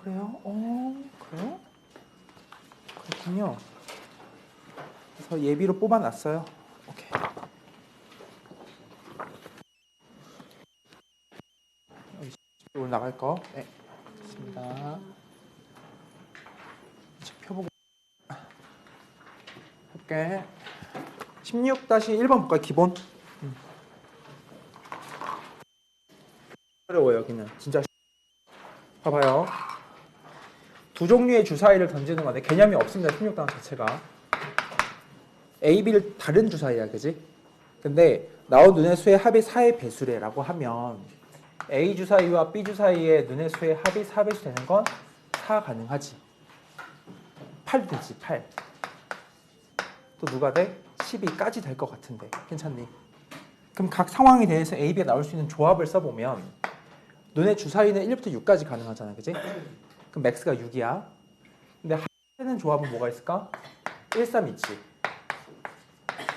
그래요? 그래요? 그렇군요. 그래서 예비로 뽑아놨어요. 오케이. 여기 나갈 거. 네. 좋습니다. 펴보고 할게. 16-1번 볼까요? 기본. 어려워요, 여기는. 진짜. 봐봐요. 두 종류의 주사위를 던지는 건데 개념이 없습니다. 16단원 자체가. A, B를 다른 주사위야, 그지? 근데 나온 눈의 수의 합이 4의 배수래라고 하면 A 주사위와 B 주사위의 눈의 수의 합이 4배수 되는 건 4 가능하지. 8 되지, 8. 또 누가 돼? 12까지 될 것 같은데. 괜찮니? 그럼 각 상황에 대해서 A, B가 나올 수 있는 조합을 써보면 눈의 주사위는 1부터 6까지 가능하잖아, 그지? 그럼 맥스가 6이야. 근데 하는 조합은 뭐가 있을까? 1, 3 있지.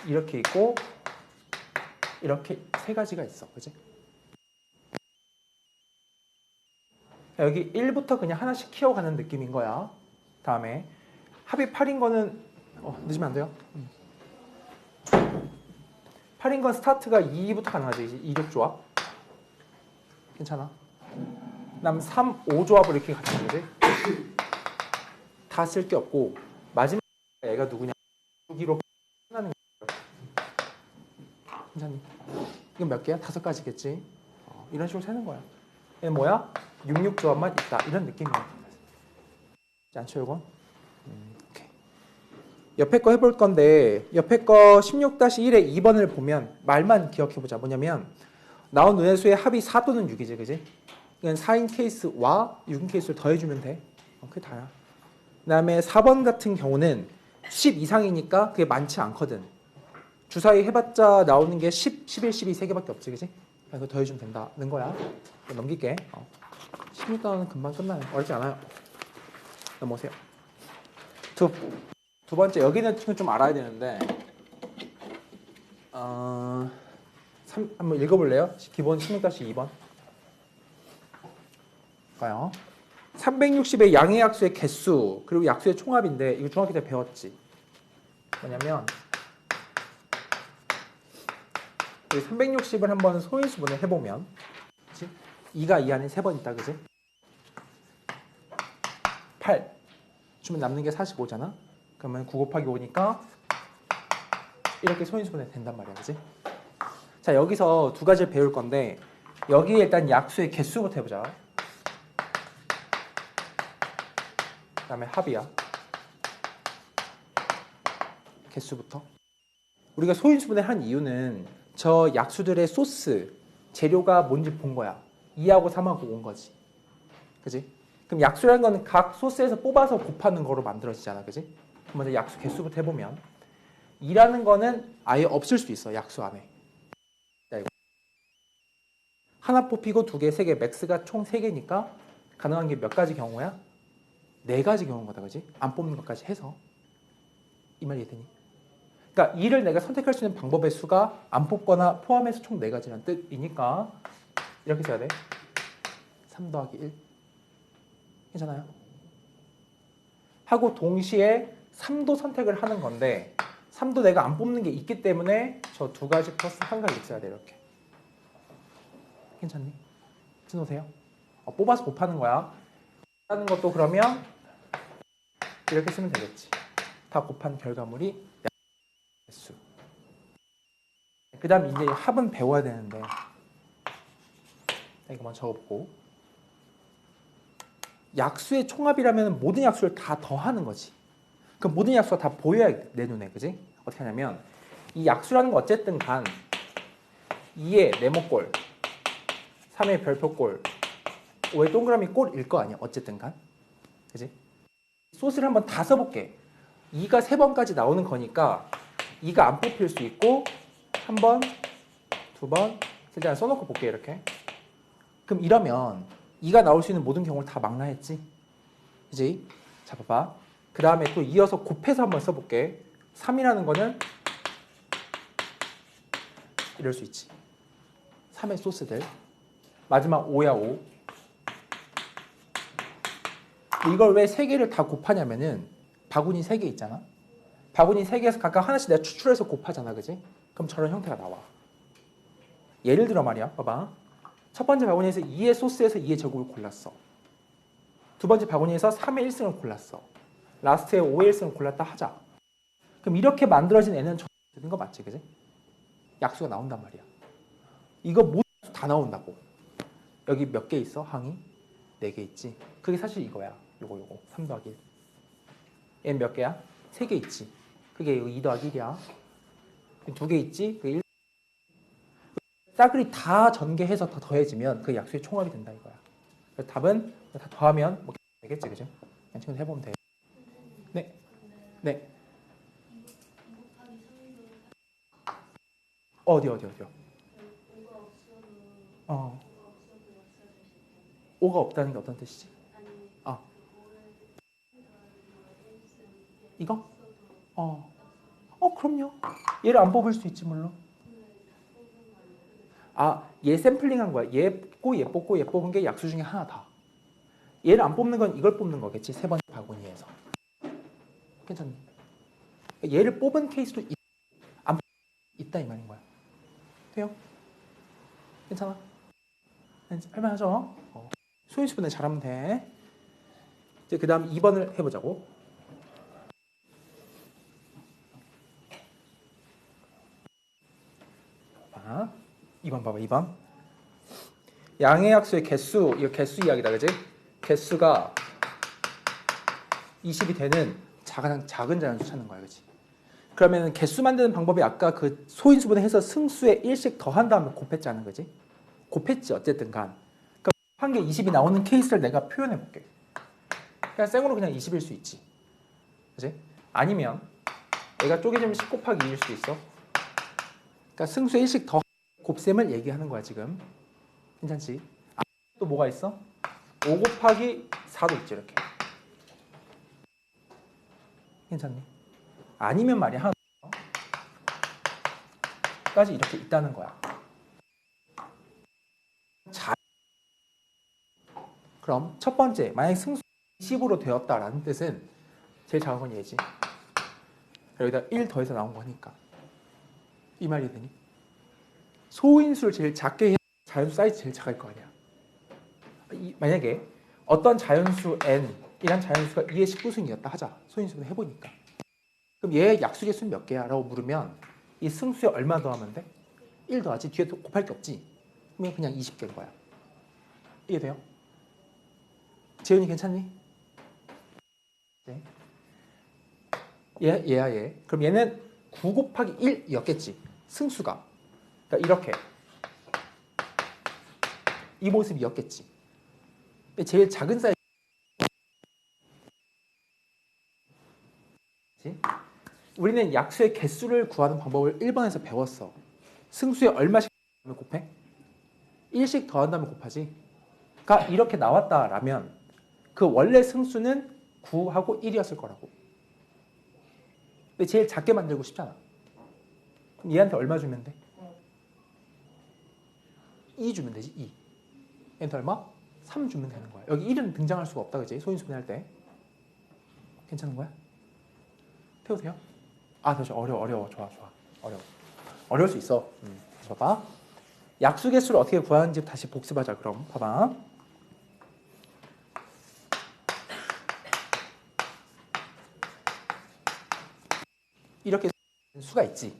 이렇게 있고 이렇게 세 가지가 있어, 그지? 여기 1부터 그냥 하나씩 키워가는 느낌인 거야. 다음에 합이 8인 거는 늦으면 안 돼요. 8인 건 스타트가 2부터 가능하지. 2력 조합. 괜찮아. 그다음 3, 5 조합을 이렇게 가는 거지. 다 쓸 게 없고 마지막 얘가 누구냐? 6기로 끝나는 거야. 괜찮니? 이건 몇 개야? 5가지겠지. 이런 식으로 세는 거야. 얘는 뭐야? 6, 6 조합만 있다. 이런 느낌이야. 않죠, 이건? 오케이. 옆에 거 해볼 건데 옆에 거 16-1의 2번을 보면 말만 기억해보자. 뭐냐면 나온 눈의 수의 합이 4 또는 6이지, 그지? 이건 4인 케이스와 6인 케이스를 더해주면 돼. 그게 다야. 그 다음에 4번 같은 경우는 10 이상이니까 그게 많지 않거든. 주사위 해봤자 나오는 게 10, 11, 12 3개밖에 없지, 그지? 그래서 더해주면 된다는 거야. 넘길게. 16단원은 금방 끝나요. 어렵지 않아요. 넘어오세요. 두 번째, 여기는 좀 알아야 되는데 한번 읽어볼래요? 기본 16-2번. 볼까요? 360의 양의 약수의 개수 그리고 약수의 총합인데 이거 중학교 때 배웠지. 뭐냐면 360을 한번 소인수분해 해보면, 그치? 2가 이 안에 3번 있다, 그지? 8 주면 남는 게 45잖아. 그러면 9 곱하기 5니까 이렇게 소인수분해 된단 말이야, 그지? 자, 여기서 두 가지를 배울 건데 여기에 일단 약수의 개수부터 해보자. 그 다음에 합이야. 개수부터. 우리가 소인수분해 한 이유는 저 약수들의 소스, 재료가 뭔지 본 거야. 2하고 3하고 온 거지. 그지? 그럼 약수라는 건 각 소스에서 뽑아서 곱하는 거로 만들어지잖아. 그지? 그럼 먼저 약수 개수부터 해보면 2라는 거는 아예 없을 수 있어. 약수 안에. 자, 이거. 하나 뽑히고 2개, 3개, 맥스가 총 3개니까 가능한 게 몇 가지 경우야? 4가지 경우인 거다. 그지? 안 뽑는 것까지 해서. 이 말 이해되니? 그러니까 2를 내가 선택할 수 있는 방법의 수가 안 뽑거나 포함해서 총 4가지라는 뜻이니까 이렇게 써야 돼. 3 더하기 1. 괜찮아요? 하고 동시에 3도 선택을 하는 건데 3도 내가 안 뽑는 게 있기 때문에 저 2가지 플러스 1가지 써야 돼. 이렇게. 괜찮니? 쓰놓으세요. 뽑아서 곱하는 거야. 하는 것도 그러면 이렇게 쓰면 되겠지. 다 곱한 결과물이 수. 그 다음 이제 합은 배워야 되는데 이거 먼저 적어보고 약수의 총합이라면 모든 약수를 다 더하는 거지. 그럼 모든 약수가 다 보여야 내 눈에, 그지? 어떻게 하냐면 이 약수라는 거 어쨌든 간 2의 네모꼴, 3의 별표꼴, 5의 동그라미 꼴일 거 아니야. 어쨌든 간. 그지? 소스를 한번 다 써볼게. 2가 3번까지 나오는 거니까 2가 안 뽑힐 수 있고 1번, 2번, 일단 써놓고 볼게. 이렇게. 그럼 이러면 2가 나올 수 있는 모든 경우를 다 망라했지. 그지? 자, 봐봐. 그 다음에 또 이어서 곱해서 한번 써볼게. 3이라는 거는 이럴 수 있지. 3의 소스들. 마지막 5야, 5. 이걸 왜 3개를 다 곱하냐면은 바구니 3개 있잖아. 바구니 3개에서 각각 하나씩 내가 추출해서 곱하잖아. 그지? 그럼 저런 형태가 나와. 예를 들어 말이야. 봐봐. 첫 번째 바구니에서 2의 소스에서 2의 제곱을 골랐어. 두 번째 바구니에서 3의 1승을 골랐어. 라스트에 5의 1승을 골랐다 하자. 그럼 이렇게 만들어진 애는 되는 거 맞지? 그지? 약수가 나온단 말이야. 이거 모두 다 나온다고. 여기 몇 개 있어? 항이? 4개 있지. 그게 사실 이거야. 요거 3 더하기 1. 얘는 몇 개야? 3개 있지. 그게 2 더하기 1이야. 2개 있지. 그게 1. 싸그리 다 전개해서 더 더해지면 그 약수의 총합이 된다 이거야. 그래서 답은 다 더하면 뭐 되겠지. 그죠? 그냥 지금 해보면 돼. 네. 네. 어디요? 5가 없다는 게 어떤 뜻이지? 아, 이거? 그럼요. 얘를 안 뽑을 수 있지 물론. 얘 샘플링한 거야. 얘 뽑고 얘 뽑고 얘 뽑은 게 약수 중에 하나다. 얘를 안 뽑는 건 이걸 뽑는 거겠지. 세 번째 바구니에서. 괜찮니? 얘를 뽑은 케이스도 안 있다 이 말인 거야. 돼요? 괜찮아? 할만하죠? 소인수분해 잘하면 돼. 이제 그 다음 2번을 해보자고. 2번 봐봐. 2번. 양의 약수의 개수, 이거 개수 이야기다, 그지? 개수가 20이 되는 작은 자연수 찾는 거야, 그지? 그러면 개수 만드는 방법이 아까 그 소인수분해 해서 승수에 1씩 더한 다음에 곱했잖아, 그지? 곱했지, 어쨌든 간. 그러니까 한 개 20이 나오는 케이스를 내가 표현해 볼게. 그냥 생으로 그냥 20일 수 있지. 그지? 아니면 얘가 쪼개지면 10 곱하기 2일 수도 있어. 그러니까 승수에 1씩 더 곱셈을 얘기하는 거야, 지금. 괜찮지? 또 뭐가 있어? 5 곱하기 4도 있지, 이렇게. 괜찮니? 아니면 말이야, 하나 까지 이렇게 있다는 거야. 그럼 첫 번째, 만약에 승수 10으로 되었다라는 뜻은 제일 작은 건 얘지. 여기다 1 더해서 나온 거니까. 이 말이 되니? 소인수를 제일 작게 해야 자연수 사이즈 제일 작을 거 아니야. 만약에 어떤 자연수 n이란 자연수가 2의 19승이었다 하자. 소인수를 해보니까. 그럼 얘 약수 개수는 몇 개야? 라고 물으면 이 승수에 얼마 더하면 돼? 1 더하지. 뒤에 곱할 게 없지. 그러면 그냥 20개인 거야. 이해돼요? 재훈이 괜찮니? 네. 얘야 얘. 그럼 얘는 9 곱하기 1이었겠지. 승수가. 그러니까 이렇게. 이 모습이었겠지. 제일 작은 사이즈. 우리는 약수의 개수를 구하는 방법을 1번에서 배웠어. 승수에 얼마씩 곱해? 1씩 더한다면 곱하지. 가 이렇게 나왔다라면 그 원래 승수는 9하고 1이었을 거라고. 근데 제일 작게 만들고 싶잖아. 그럼 얘한테 얼마 주면 돼? 2 주면 되지. 2. 얘한테 얼마? 3 주면 되는 거야. 여기 1은 등장할 수가 없다, 그지? 소인수분해할 때. 괜찮은 거야? 태우세요? 다시 어려워. 좋아. 어려워. 어려울 수 있어. 봐봐. 약수 개수를 어떻게 구하는지 다시 복습하자. 그럼 봐봐. 이렇게 수가 있지.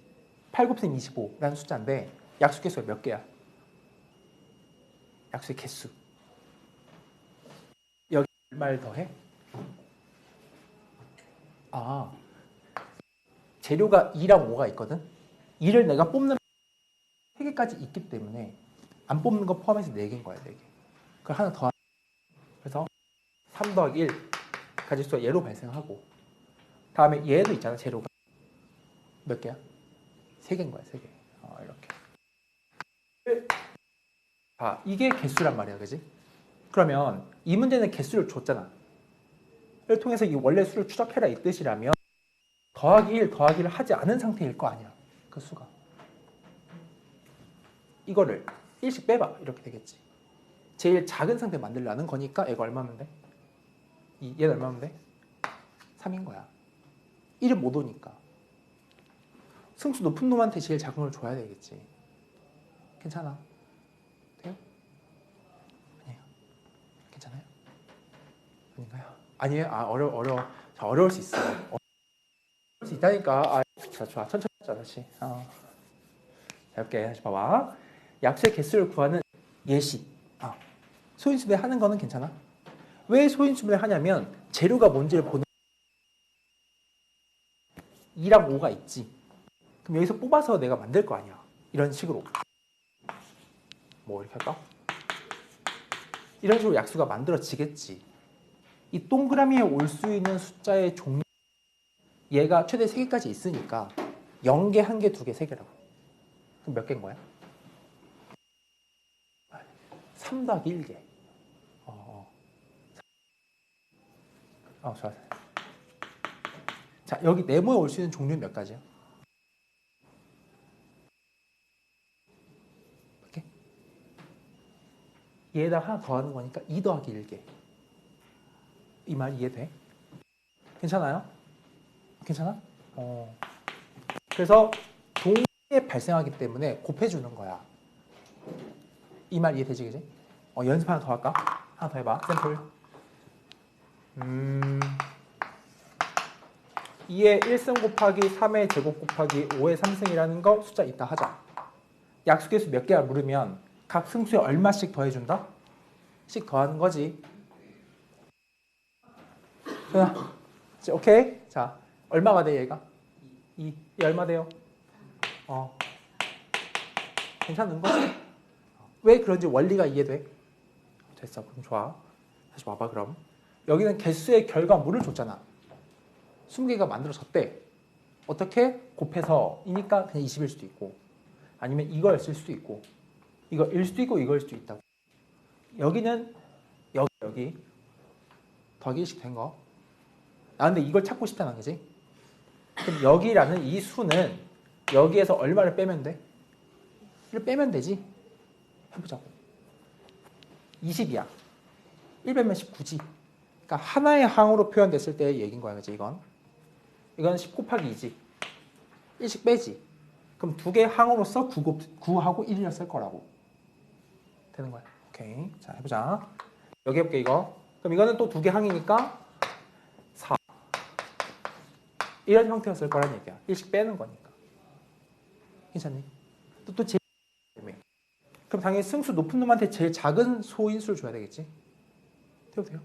8 곱셈 25라는 숫자인데 약수 개수가 몇 개야? 약수의 개수. 여기 얼마를 더해? 재료가 2랑 5가 있거든. 2를 내가 뽑는 3개까지 있기 때문에 안 뽑는 거 포함해서 4개인 거야. 4개. 그걸 하나 더. 그래서 3 더하기 1 가짓수가 얘로 발생하고 다음에 얘도 있잖아. 재료가 몇 개야? 3개인 거야. 3개. 이렇게. 이게 개수란 말이야. 그지? 그러면 이 문제는 개수를 줬잖아. 를 통해서 이 원래 수를 추적해라 이 뜻이라면 더하기 1, 더하기를 하지 않은 상태일 거 아니야. 그 수가. 이거를 1씩 빼봐. 이렇게 되겠지. 제일 작은 상태 만들라는 거니까 얘가 얼마면 돼? 얘는 얼마면 돼? 3인 거야. 1은 못 오니까. 승수 높은 놈한테 제일 작은 걸 줘야 되겠지. 괜찮아? 돼요? 아니에요. 괜찮아요? 아닌가요? 아니에요? 어려워. 자, 어려울 수 있어. 어려울 수 있다니까. 자, 좋아. 천천히 하자, 다시. 자, 이렇게 다시 봐봐. 약수의 개수를 구하는 예시. 소인수분해 하는 거는 괜찮아? 왜 소인수분해 하냐면 재료가 뭔지를 보는 2랑 5가 있지. 그럼 여기서 뽑아서 내가 만들 거 아니야. 이런 식으로. 뭐 이렇게 할까? 이런 식으로 약수가 만들어지겠지. 이 동그라미에 올 수 있는 숫자의 종류, 얘가 최대 3개까지 있으니까 0개, 1개, 2개, 3개라고. 그럼 몇 개인 거야? 3 더하기 1개. 좋아. 자, 여기 네모에 올 수 있는 종류는 몇 가지야? 몇 개? 얘에다 하나 더하는 거니까 2 더하기 1개. 이 말 이해돼? 괜찮아요? 괜찮아? 그래서 동시에 발생하기 때문에 곱해주는 거야. 이 말 이해되지, 그지? 연습 하나 더 할까? 하나 더 해봐. 샘플. 2의 1승 곱하기 3의 제곱 곱하기 5의 3승이라는 거 숫자 있다 하자. 약수개수 몇 개야 물으면 각 승수에 얼마씩 더해준다? 씩 더하는 거지. 자, 오케이. 자, 얼마가 돼 얘가? 2. 얘 얼마 돼요? 괜찮은 거지? 왜 그런지 원리가 이해돼? 됐어. 그럼 좋아. 다시 봐봐 그럼. 여기는 개수의 결과물을 줬잖아. 20개가 만들어졌대. 어떻게? 곱해서 이니까 그냥 20일 수도 있고 아니면 이거였을 수도 있고 이거일 수도 있고 이거일 수도 있다고. 여기는 여기 더하기 1씩 된 거. 근데 이걸 찾고 싶다는 거지. 그럼 여기라는 이 수는 여기에서 얼마를 빼면 돼? 1을 빼면 되지. 해보자고. 20이야. 1 빼면 19지. 그러니까 하나의 항으로 표현됐을 때의 얘기인 거야. 그치 이건. 이건 10 곱하기 2지. 1씩 빼지. 그럼 두 개의 항으로서 9하고 1이었을 거라고. 되는 거야. 오케이. 자, 해보자. 여기 해볼게, 이거. 그럼 이거는 또 두 개 항이니까 4. 이런 형태였을 거란 얘기야. 1씩 빼는 거니까. 괜찮니? 또 제일 그럼 당연히 승수 높은 놈한테 제일 작은 소인수를 줘야 되겠지? 태우세요.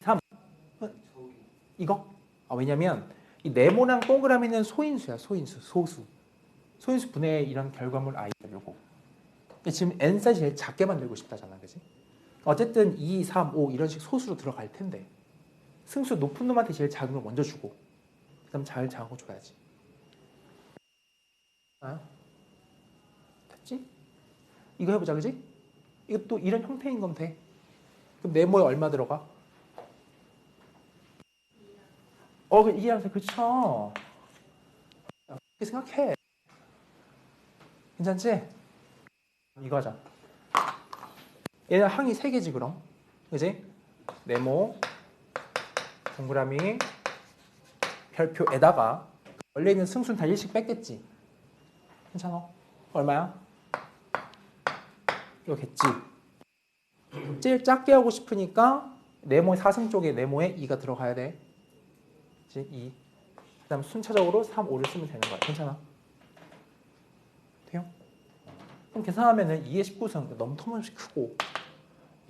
3. 이거? 왜냐면 이 네모랑 동그라미는 소인수야. 소인수. 소수. 소인수 분해의 이런 결과물 I가 요거. 지금 n 사이즈 제일 작게 만들고 싶다잖아. 그지? 어쨌든 2, 3, 5 이런 식 소수로 들어갈 텐데 승수 높은 놈한테 제일 작은 걸 먼저 주고 그 다음 제일 작은 거 줘야지. 됐지? 이거 해보자. 그지? 이거 또 이런 형태인 건 돼. 그럼 네모에 얼마 들어가? 이해하세요. 그쵸? 그렇게 생각해. 괜찮지? 이거 하자. 얘는 항이 3개지 그럼. 그지? 네모, 동그라미, 별표에다가 원래 있는 승수는 다 1씩 뺐겠지. 괜찮아? 얼마야? 이거겠지. 제일 작게 하고 싶으니까 네모의 4승 쪽에 네모에 2가 들어가야 돼. 그치? 2. 그 다음 순차적으로 3, 5를 쓰면 되는 거야. 괜찮아? 돼요? 그럼 계산하면은 2의 19승 너무 터무니없이 크고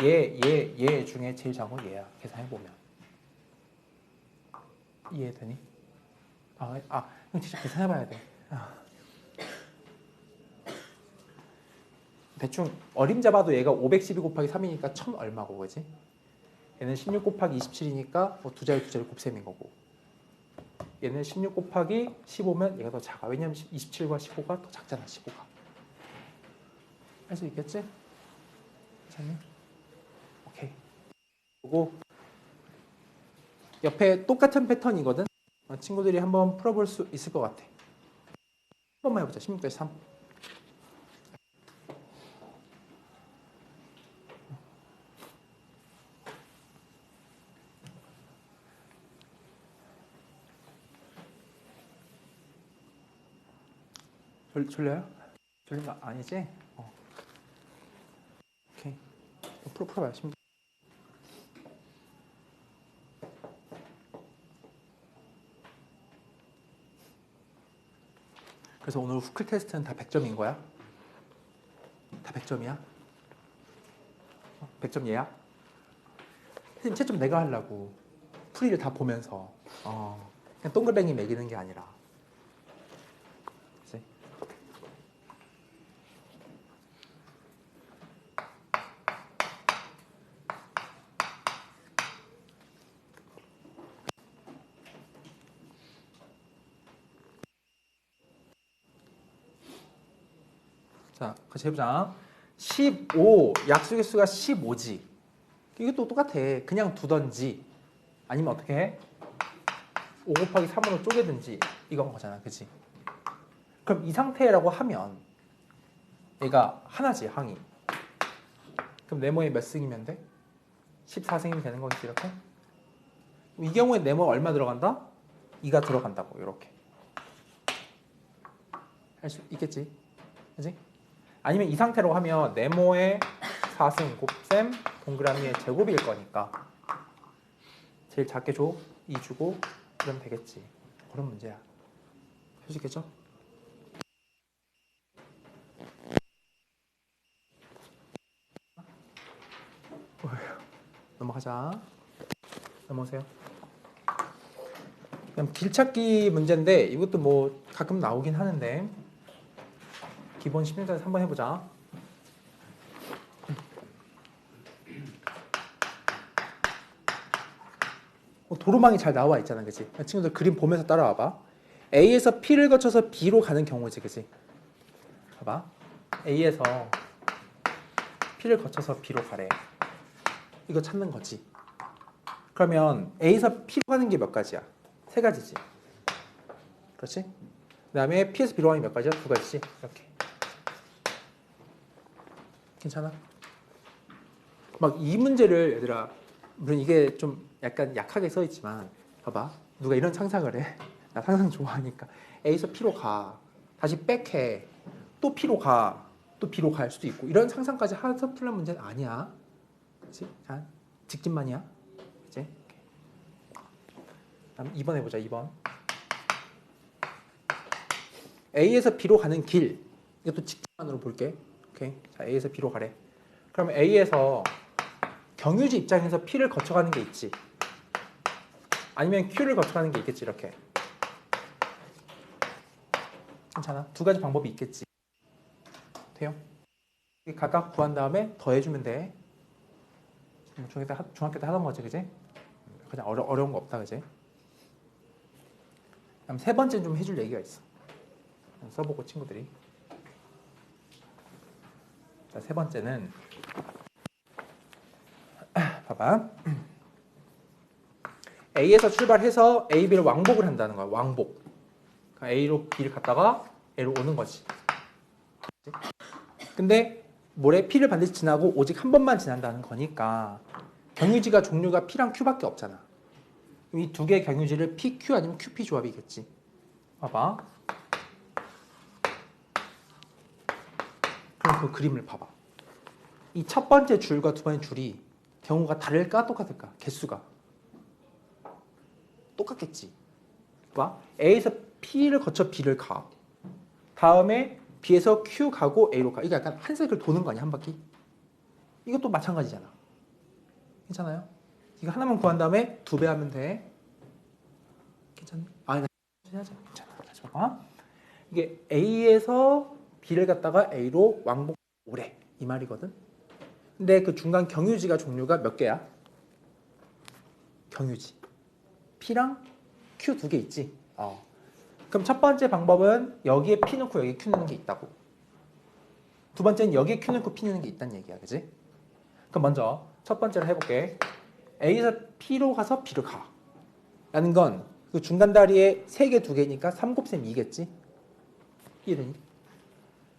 얘 중에 제일 작은 건 얘야. 계산해보면. 이해되니? 형 진짜 계산해봐야 돼. 대충 어림잡아도 얘가 512 곱하기 3이니까 1000 얼마고 그지? 얘는 16 곱하기 27이니까 두 자리 곱셈인 거고 얘는 16 곱하기 15면 얘가 더 작아. 왜냐면 27과 15가 더 작잖아. 15가. 할 수 있겠지? 괜찮니? 오케이. 그리고 옆에 똑같은 패턴이거든. 친구들이 한번 풀어볼 수 있을 것 같아. 한 번만 해보자. 16-3. 졸려요? 졸린 거 아니지? 오케이. 풀어봐요. 그래서 오늘 후클 테스트는 다 100점인 거야? 다 100점이야? 100점 얘야? 선생님 채점 내가 하려고 풀이를 다 보면서 그냥 동글뱅이 매기는 게 아니라 그치? 자, 같이 해보자. 15 약수의 수가 15지. 이것도 똑같아. 그냥 두던지 아니면 어떻게 해? 5 곱하기 3으로 쪼개든지 이건 거잖아. 그치? 그럼 이 상태라고 하면 얘가 하나지, 항이. 그럼 네모에 몇 승이면 돼? 14승이면 되는 거겠지, 이렇게? 이 경우에 네모 얼마 들어간다? 2가 들어간다고, 이렇게. 할 수 있겠지? 그치? 아니면 이 상태로 하면 네모의 4승 곱셈 동그라미의 제곱일 거니까 제일 작게 줘, 2 주고 그러면 되겠지. 그런 문제야. 할 수 있겠죠? 넘어가자. 넘어오세요. 그럼 길찾기 문제인데 이것도 뭐 가끔 나오긴 하는데 기본 심리전에서 한번 해보자. 도로망이 잘 나와 있잖아, 그치? 친구들 그림 보면서 따라와봐. A에서 P를 거쳐서 B로 가는 경우지, 그치? 봐봐. A에서 P를 거쳐서 B로 가래. 이거 찾는 거지. 그러면 A에서 P로 가는 게 몇 가지야? 3가지지. 그렇지? 그 다음에 P에서 B로 가는 게 몇 가지야? 2가지지. 이렇게. 괜찮아? 막 이 문제를 얘들아, 물론 이게 좀 약간 약하게 써 있지만 봐봐. 누가 이런 상상을 해. 나 상상 좋아하니까. A에서 P로 가. 다시 백해. 또 P로 가. 또 B로 갈 수도 있고. 이런 상상까지 해서 풀는 문제는 아니야. 그치? 자, 직진만이야. 그치? 다음 2번 해보자. 2번. A에서 B로 가는 길. 이것도 직진만으로 볼게. 오케이. 자, A에서 B로 가래. 그럼 A에서 경유지 입장에서 P를 거쳐가는 게 있지. 아니면 Q를 거쳐가는 게 있겠지. 이렇게. 괜찮아? 2가지 방법이 있겠지. 돼요? 각각 구한 다음에 더해주면 돼. 중학교 때 하던 거지, 그지? 그냥 어려운 거 없다, 그지? 그럼 3번째 좀 해줄 얘기가 있어. 써보고 친구들이. 자, 3번째는 봐봐. A에서 출발해서 A, B를 왕복을 한다는 거야. 왕복. 그러니까 A로 B를 갔다가 A로 오는 거지. 근데 모래 P를 반드시 지나고 오직 한 번만 지난다는 거니까 경유지가 종류가 P랑 Q밖에 없잖아. 이 2개의 경유지를 PQ 아니면 QP 조합이겠지. 봐봐. 그럼 그 그림을 봐봐. 이 첫 번째 줄과 두 번째 줄이 경우가 다를까 똑같을까? 개수가 똑같겠지. 봐. A에서 P를 거쳐 B를 가. 다음에 B에서 Q 가고 A로 가. 이게 약간 한 사이클 도는 거 아니야? 한 바퀴? 이것도 마찬가지잖아. 괜찮아요? 이거 하나만 구한 다음에 2배 하면 돼. 괜찮니? 아니, 하자. 괜찮아. 다시 봐봐. 이게 A에서 B를 갖다가 A로 왕복 오래. 이 말이거든. 근데 그 중간 경유지가 종류가 몇 개야? 경유지. P랑 Q 2개 있지? 그럼 첫 번째 방법은 여기에 P 넣고 여기에 Q 넣는 게 있다고. 두 번째는 여기에 Q 넣고 P 넣는 게 있다는 얘기야. 그지? 그럼 먼저 첫 번째로 해볼게. A에서 P로 가서 B로 가. 라는 건 그 중간 다리에 3개, 2개니까 3 곱셈 2겠지? 이해되니?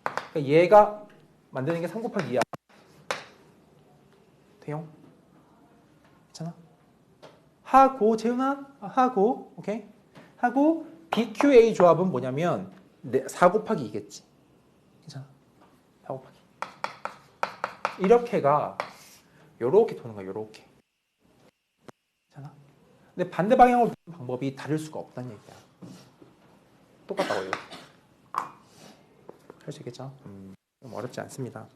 그러니까 얘가 만드는 게 3 곱하기 2야. 돼요? 괜찮아? 하고 재훈아 하고 오케이? 하고 BQA 조합은 뭐냐면 4 곱하기 2겠지. 괜찮아? 4 곱하기. 이렇게가 요렇게 도는 거야. 요렇게. 괜찮아? 근데 반대 방향으로 도는 방법이 다를 수가 없다는 얘기야. 똑같다고 이렇게. 할 수 있겠죠? 좀 어렵지 않습니다.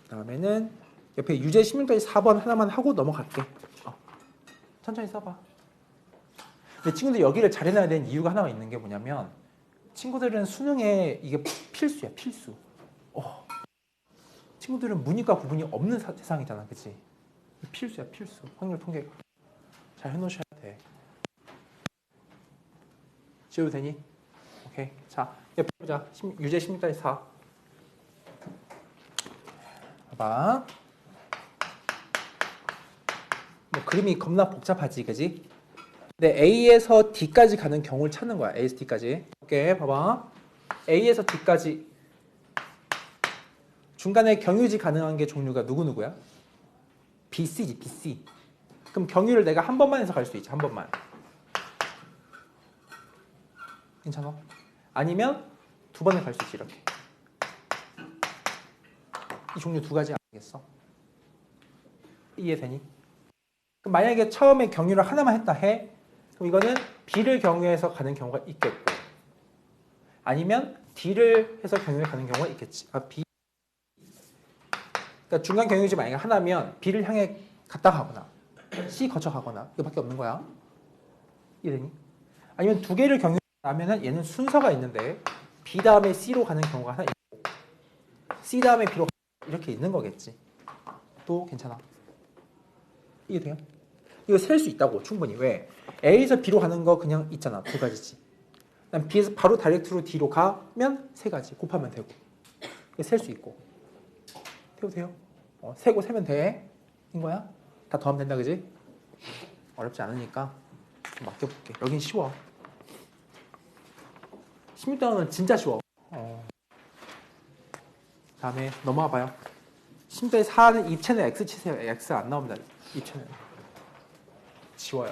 다음에는 옆에 유제 16까지 4번 하나만 하고 넘어갈게. 천천히 써봐. 근데 친구들 여기를 잘 해놔야 되는 이유가 하나가 있는 게 뭐냐면 친구들은 수능에 이게 필수야. 필수. 친구들은 문이과 구분이 없는 세상이잖아. 그치? 필수야. 필수. 확률 통계가. 잘 해놓으셔야 돼. 지워도 되니? 오케이. 자, 옆에 보자. 유제 16까지 4. 봐봐. 뭐 그림이 겁나 복잡하지, 그지? 근데 A에서 D까지 가는 경우를 찾는 거야. A에서 D까지. 오케이, 봐봐. A에서 D까지 중간에 경유지 가능한 게 종류가 누구누구야? BC지, BC. 그럼 경유를 내가 한 번만 해서 갈 수 있지, 한 번만. 괜찮아? 아니면 두 번에 갈 수 있지, 이렇게. 이 종류 두 가지 아니겠어? 이해되니? 그럼 만약에 처음에 경유를 하나만 했다 해. 그럼 이거는 B를 경유해서 가는 경우가 있겠고, 아니면 D를 해서 경유해 가는 경우가 있겠지. B. 그러니까 중간 경유지 만약에 하나면 B를 향해 갔다 가거나 C 거쳐 가거나 이거밖에 없는 거야. 이해되니? 아니면 두 개를 경유하면은 얘는 순서가 있는데 B 다음에 C로 가는 경우가 하나 있고 C 다음에 B로 이렇게 있는 거겠지. 또 괜찮아. 이해돼요? 이거 셀 수 있다고 충분히. 왜? A에서 B로 가는 거 그냥 있잖아. 두 가지지. 그다음 B에서 바로 다이렉트로 D로 가면 세 가지 곱하면 되고. 이거 셀 수 있고. 태우세요. 세고 세면 돼. 인 거야? 다 더하면 된다, 그지? 어렵지 않으니까 좀 맡겨볼게. 여긴 쉬워. 16단원은 진짜 쉬워. 다음에 넘어와 봐요. 16단원 4는 입체는 X 치세요. X 안 나옵니다. 입체는. 지워요.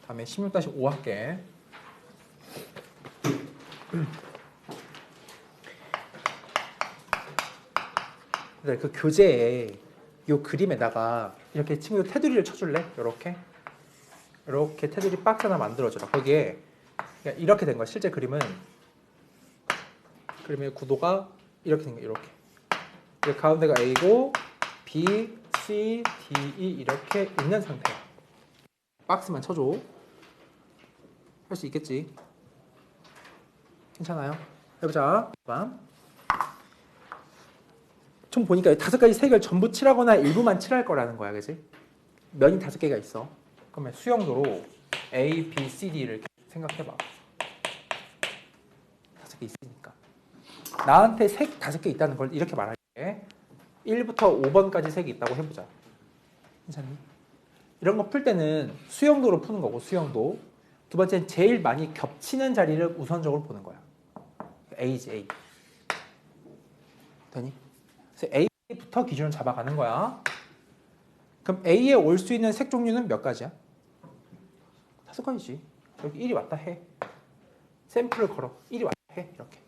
다음에 16-5 할게. 그 교재에 이 그림에다가 이렇게 친구들 테두리를 쳐줄래? 이렇게 테두리 박스 하나 만들어줘라. 거기에 이렇게 된 거야. 실제 그림은 그림의 구도가 이렇게 된 거야. 이렇게 가운데가 A고 B, C, D, E 이렇게 있는 상태야. 박스만 쳐줘. 할 수 있겠지? 괜찮아요? 해보자. 총 보니까 5가지 색을 전부 칠하거나 일부만 칠할 거라는 거야, 그지? 면이 5개가 있어. 그러면 수영도로 A, B, C, D를 생각해봐. 5개 있으니까. 나한테 색 5개 있다는 걸 이렇게 말할게. 1부터 5번까지 색이 있다고 해보자. 괜찮니? 이런 거 풀 때는 수영도로 푸는 거고, 수영도. 두 번째는 제일 많이 겹치는 자리를 우선적으로 보는 거야. A지, A. 되니? 그래서 A부터 기준을 잡아가는 거야. 그럼 A에 올 수 있는 색 종류는 몇 가지야? 5가지지. 여기 1이 왔다 해. 샘플을 걸어. 1이 왔다 해. 이렇게.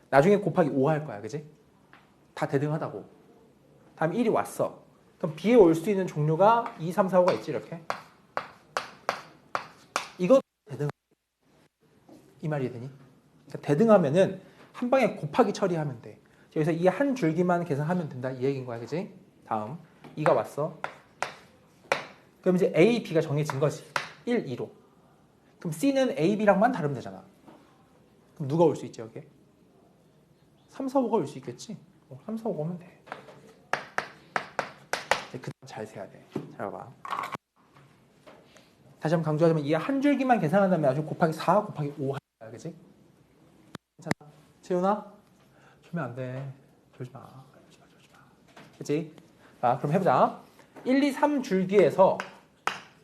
나중에 곱하기 5 할 거야. 그지? 다 대등하다고. 다음에 1이 왔어. 그럼 B에 올 수 있는 종류가 2, 3, 4, 5가 있지. 이렇게. 이거 대등. 이 말이 되니? 그러니까 대등하면은 한 방에 곱하기 처리하면 돼. 여기서 이 한 줄기만 계산하면 된다. 이 얘기인 거야. 그지? 다음. 2가 왔어. 그럼 이제 A, B가 정해진 거지. 1, 2로. 그럼 C는 A, B랑만 다르면 되잖아. 그럼 누가 올 수 있지, 여기에? 3, 4, 5가 올 수 있겠지? 3, 4, 5가 오면 돼. 그 다음 잘 세야 돼. 잘 봐봐. 다시 한번 강조하자면 이 한 줄기만 계산한다면 아주 곱하기 4, 곱하기 5 하야, 그지? 괜찮아? 채윤아? 주면 안 돼. 졸지 마. 그치? 자, 그럼 해보자. 1, 2, 3 줄기에서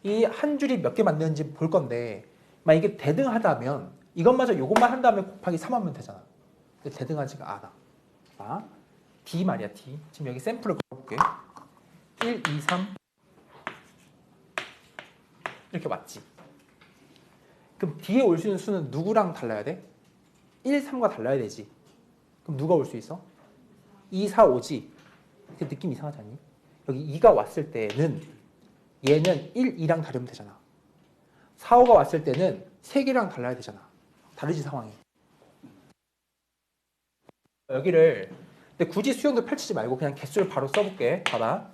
이 한 줄이 몇 개 만드는지 볼 건데 만약에 대등하다면 이것마저 이것만 한 다음에 곱하기 3 하면 되잖아. 근데 대등하지가 않아. 자, D 말이야, D. 지금 여기 샘플을 걸어볼게. 1, 2, 3 이렇게 맞지? 그럼 뒤에 올 수 있는 수는 누구랑 달라야 돼? 1, 3과 달라야 되지. 그럼 누가 올 수 있어? 2, 4, 5지. 그 느낌 이상하지 않니? 여기 2가 왔을 때는 얘는 1, 2랑 다르면 되잖아. 4, 5가 왔을 때는 3개랑 달라야 되잖아. 다르지 상황이. 여기를 근데 굳이 수형도 펼치지 말고 그냥 개수를 바로 써볼게. 봐봐.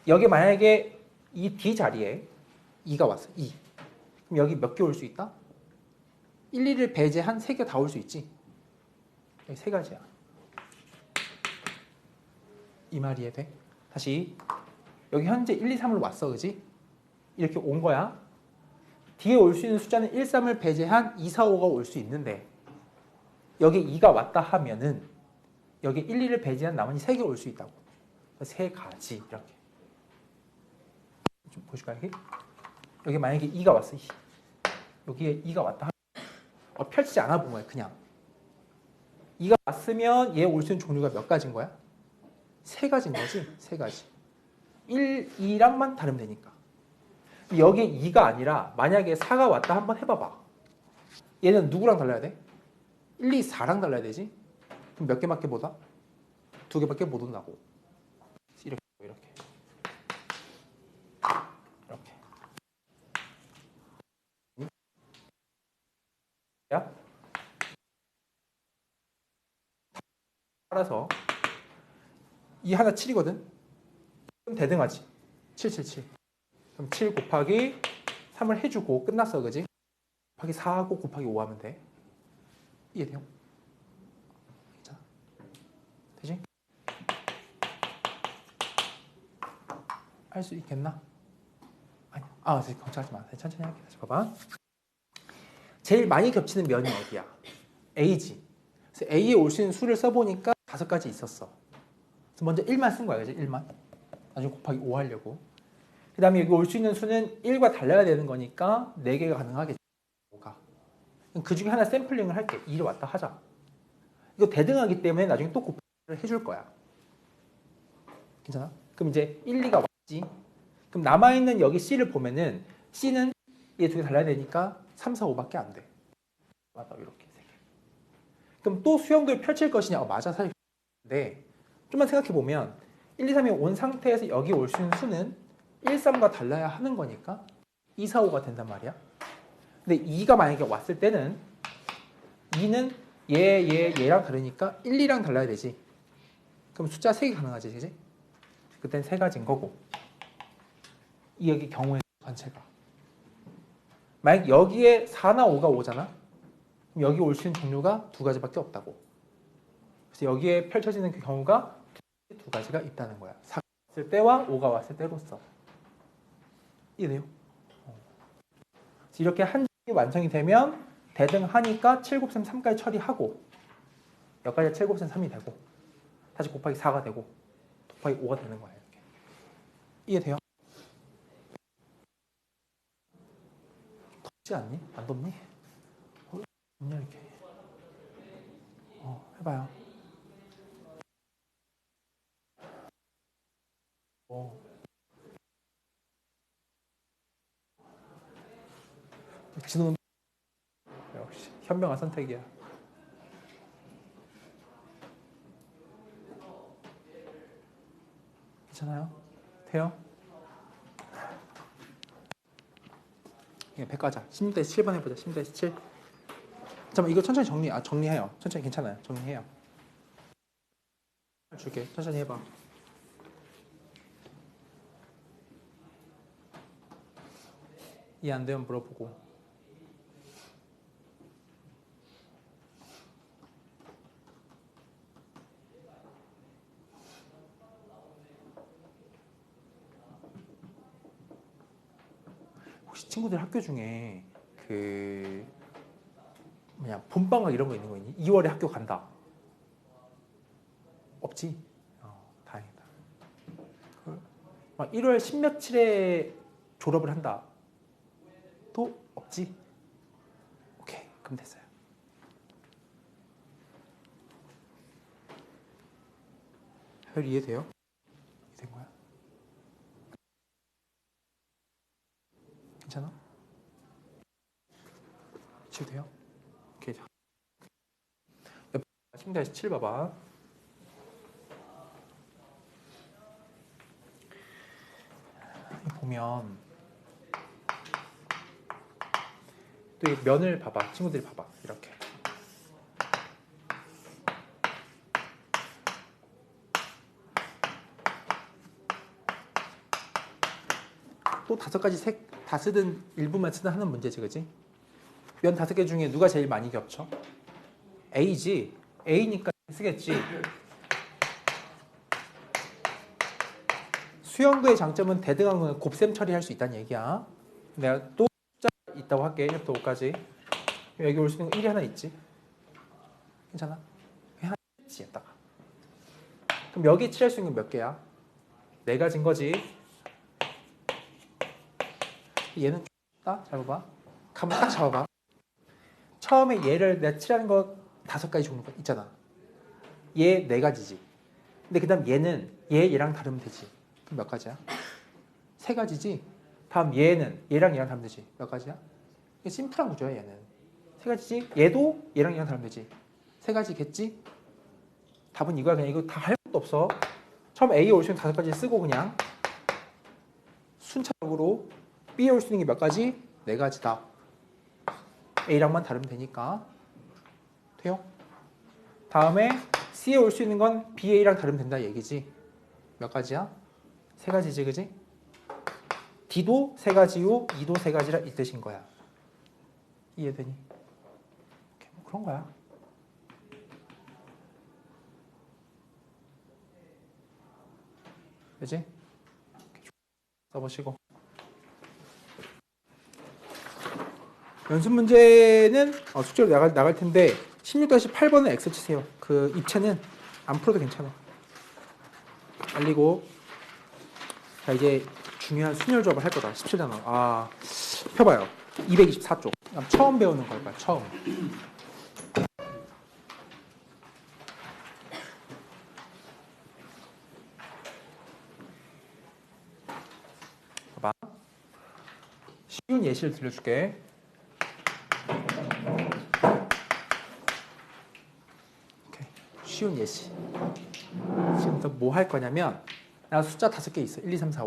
여기 만약에 이 D 자리에 2가 왔어. 2. 그럼 여기 몇 개 올 수 있다? 1, 2를 배제한 3개 다 올 수 있지. 여기 3가지야. 이 말이 이해돼? 다시 여기 현재 1, 2, 3을 왔어. 그지? 이렇게 온 거야. 뒤에 올 수 있는 숫자는 1, 3을 배제한 2, 4, 5가 올 수 있는데 여기 2가 왔다 하면은 여기 1, 2를 배제한 나머지 3개 올 수 있다고. 3가지 이렇게. 좀 보실까요? 여기 만약에 2가 왔어. 여기에 2가 왔다 하면 펼치지 않아 본 거야. 그냥. 2가 왔으면 얘 올 수 있는 종류가 몇 가지인 거야? 3가지인 거지. 3가지. 1, 2랑만 다르면 되니까. 여기에 2가 아니라 만약에 4가 왔다 한번 해봐봐. 얘는 누구랑 달라야 돼? 1, 2, 4랑 달라야 되지? 그럼 몇 개밖에 못 와? 2개밖에 못 온다고. 이렇게. 야? 따라서 이 하나 7이거든? 그럼 대등하지. 7, 7, 7. 그럼 7 곱하기 3을 해주고 끝났어. 그지? 곱하기 4하고 곱하기 5 하면 돼. 이해돼요? 자, 되지? 할 수 있겠나? 아니, 걱정하지 마. 천천히 할게. 다시 봐봐. 제일 많이 겹치는 면이 어디야? A지. 그래서 A에 올 수 있는 수를 써보니까 5가지 있었어. 그래서 먼저 1만 쓴 거야. 그지? 1만. 나중에 곱하기 5 하려고. 그 다음에 여기 올 수 있는 수는 1과 달라야 되는 거니까 4개가 가능하겠지. 5가. 그 중에 하나 샘플링을 할게. 2를 왔다 하자. 이거 대등하기 때문에 나중에 또 곱하기를 해줄 거야. 괜찮아? 그럼 이제 1, 2가 왔지. 그럼 남아있는 여기 C를 보면은 C는 얘 2개 달라야 되니까 3, 4, 5밖에 안 돼. 맞다. 이렇게 3개. 그럼 또 수형도를 펼칠 것이냐? 맞아. 사실. 근데 좀만 생각해보면 1, 2, 3이 온 상태에서 여기 올 수 있는 수는 1, 3과 달라야 하는 거니까 2, 4, 5가 된단 말이야. 근데 2가 만약에 왔을 때는 2는 얘랑 다르니까 1, 2랑 달라야 되지. 그럼 숫자 3개 가능하지. 그지? 그땐 3가지인 거고. 이 여기 경우의 전체가. 만약 여기에 4나 5가 오잖아. 그럼 여기 올 수 있는 종류가 2가지밖에 없다고. 그래서 여기에 펼쳐지는 그 경우가 2가지가 있다는 거야. 4가 왔을 때와 5가 왔을 때로서. 이해돼요? 이렇게 한 점이 완성이 되면 대등하니까 7 곱셈 3까지 처리하고 여기까지 7 곱셈 3이 되고 다시 곱하기 4가 되고 곱하기 5가 되는 거예요. 이렇게. 이해돼요? 덥지 않니? 안 덥니? 덥냐 이렇게. 해봐요. 진호는 역시 현명한 선택이야. 괜찮아요? 돼요? 예, 100 가자. 16-7번 해보자. 16-7. 잠깐만 이거 천천히 정리해요. 천천히 괜찮아요. 정리해요. 줄게. 천천히 해봐. 이해 안 되면 물어보고. 혹시 친구들 학교 중에 그 뭐냐 봄방학 이런 거 있는 거 있니? 2월에 학교 간다. 없지? 다행이다. 막 1월 10며칠에 졸업을 한다. 또 없지? 오케이. 그럼 됐어요. 별 이해돼요? 이해된 거야? 괜찮아? 친구-7 봐봐. 보면 또 이 면을 봐봐. 친구들이 봐봐. 이렇게. 또 5가지 색 다 쓰든 일부만 쓰든 하는 문제지, 그지? 면 5개 중에 누가 제일 많이 겹쳐? A지. A니까 쓰겠지. 수영구의 장점은 대등한 곱셈 처리할 수 있다는 얘기야. 내가 또 숫자 있다고 할게. 1부터 5까지. 여기 올 수 있는 거 1이 하나 있지. 괜찮아? 하나 있지, 여기다가. 그럼 여기 칠할 수 있는 건 몇 개야? 4가지인 거지. 얘는 잘 봐봐. 가만 딱 잡아봐. 처음에 얘를 내가 칠하는 거 5가지 종류가 있잖아. 얘 4가지지. 근데 그 다음 얘랑 다르면 되지. 그럼 몇 가지야? 3가지지. 다음 얘는 얘랑 다르면 되지. 몇 가지야? 이게 심플한 구조야, 얘는. 3가지지. 얘도 얘랑 다르면 되지. 3가지겠지? 답은 이거야. 그냥 이거 다 할 것도 없어. 처음 A에 올 수 있는 5가지 쓰고 그냥 순차적으로 B에 올 수 있는 게 몇 가지? 4가지다. A랑만 다르면 되니까. 돼요? 다음에 C에 올 수 있는 건 B, A랑 다르면 된다 얘기지. 몇 가지야? 3가지지, 그지? D도 3가지요, E도 3가지라 이 뜻인 거야. 이해되니? 뭐 그런 거야. 그지? 써보시고. 연습 문제는 숙제로 나갈 텐데 16-8번은 X 치세요. 그 입체는 안 풀어도 괜찮아. 알리고. 자, 이제 중요한 순열 조합을 할 거다. 17단원. 펴봐요. 224쪽. 처음 배우는 걸 거야. 처음. 봐봐. 쉬운 예시를 들려줄게. 쉬운 예시. 지금부터 뭐 할 거냐면 나 숫자 5개 있어. 1, 2, 3, 4,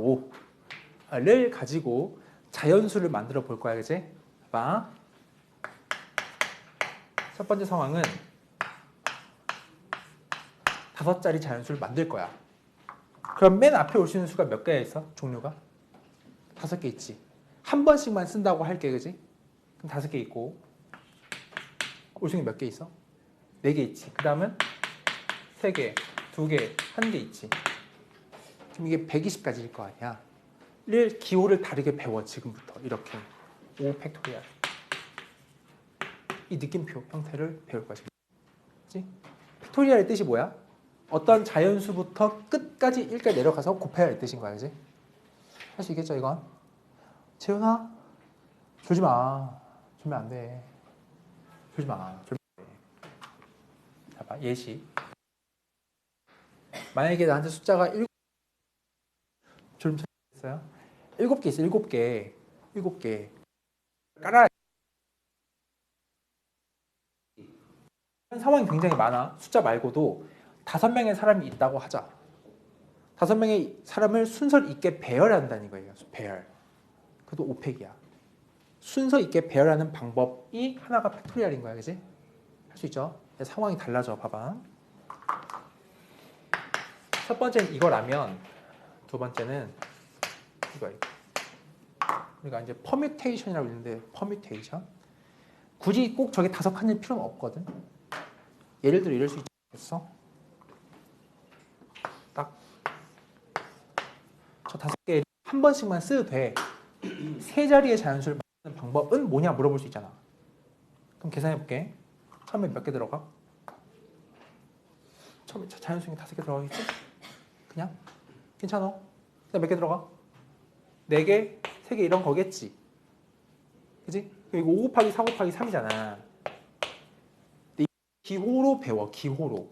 5를 가지고 자연수를 만들어 볼 거야. 그치? 봐봐. 첫 번째 상황은 5자리 자연수를 만들 거야. 그럼 맨 앞에 올 수 있는 수가 몇 개가 있어? 종류가? 5개 있지. 한 번씩만 쓴다고 할게. 그치? 그럼 5개 있고 올 수 있는 게 몇 개 있어? 4개 있지. 그 다음은 3개, 2개, 1개 있지. 그럼 이게 120까지일 거 아니야. 기호를 다르게 배워. 지금부터 이렇게 5 팩토리얼 이 느낌표 형태를 배울 거야. 그치? 팩토리얼의 뜻이 뭐야? 어떤 자연수부터 끝까지 1까지 내려가서 곱해야 할 뜻인 거야. 그치? 할 수 있겠죠 이건? 재훈아 졸지 마. 졸면 안 돼. 졸지 마. 졸면 안 돼. 자, 봐. 예시. 만약에 나한테 숫자가 7 졸음 쳤어요? 7개 있어. 7개. 7개. 깔아. 상황이 굉장히 많아. 숫자 말고도 5명의 사람이 있다고 하자. 5명의 사람을 순서 있게 배열한다는 거예요. 배열. 그것도 5팩이야. 순서 있게 배열하는 방법이 하나가 팩토리얼인 거야. 그지? 할 수 있죠? 상황이 달라져. 봐봐. 첫 번째는 이거라면 두 번째는 이거예요. 우리가 이제 퍼뮤테이션이라고 있는데 퍼뮤테이션. 굳이 꼭 저게 5칸일 필요는 없거든. 예를 들어 이럴 수 있겠어? 딱 저 5개 한 번씩만 써도 돼. 3자리의 자연수를 만드는 방법은 뭐냐 물어볼 수 있잖아. 그럼 계산해 볼게. 처음에 몇 개 들어가? 처음에 자연수는 5개 들어가겠지? 그냥? 괜찮아? 그다음 몇 개 들어가? 4개, 3개 이런 거겠지? 그지? 이거 5 곱하기 4 곱하기 3이잖아. 기호로 배워. 기호로.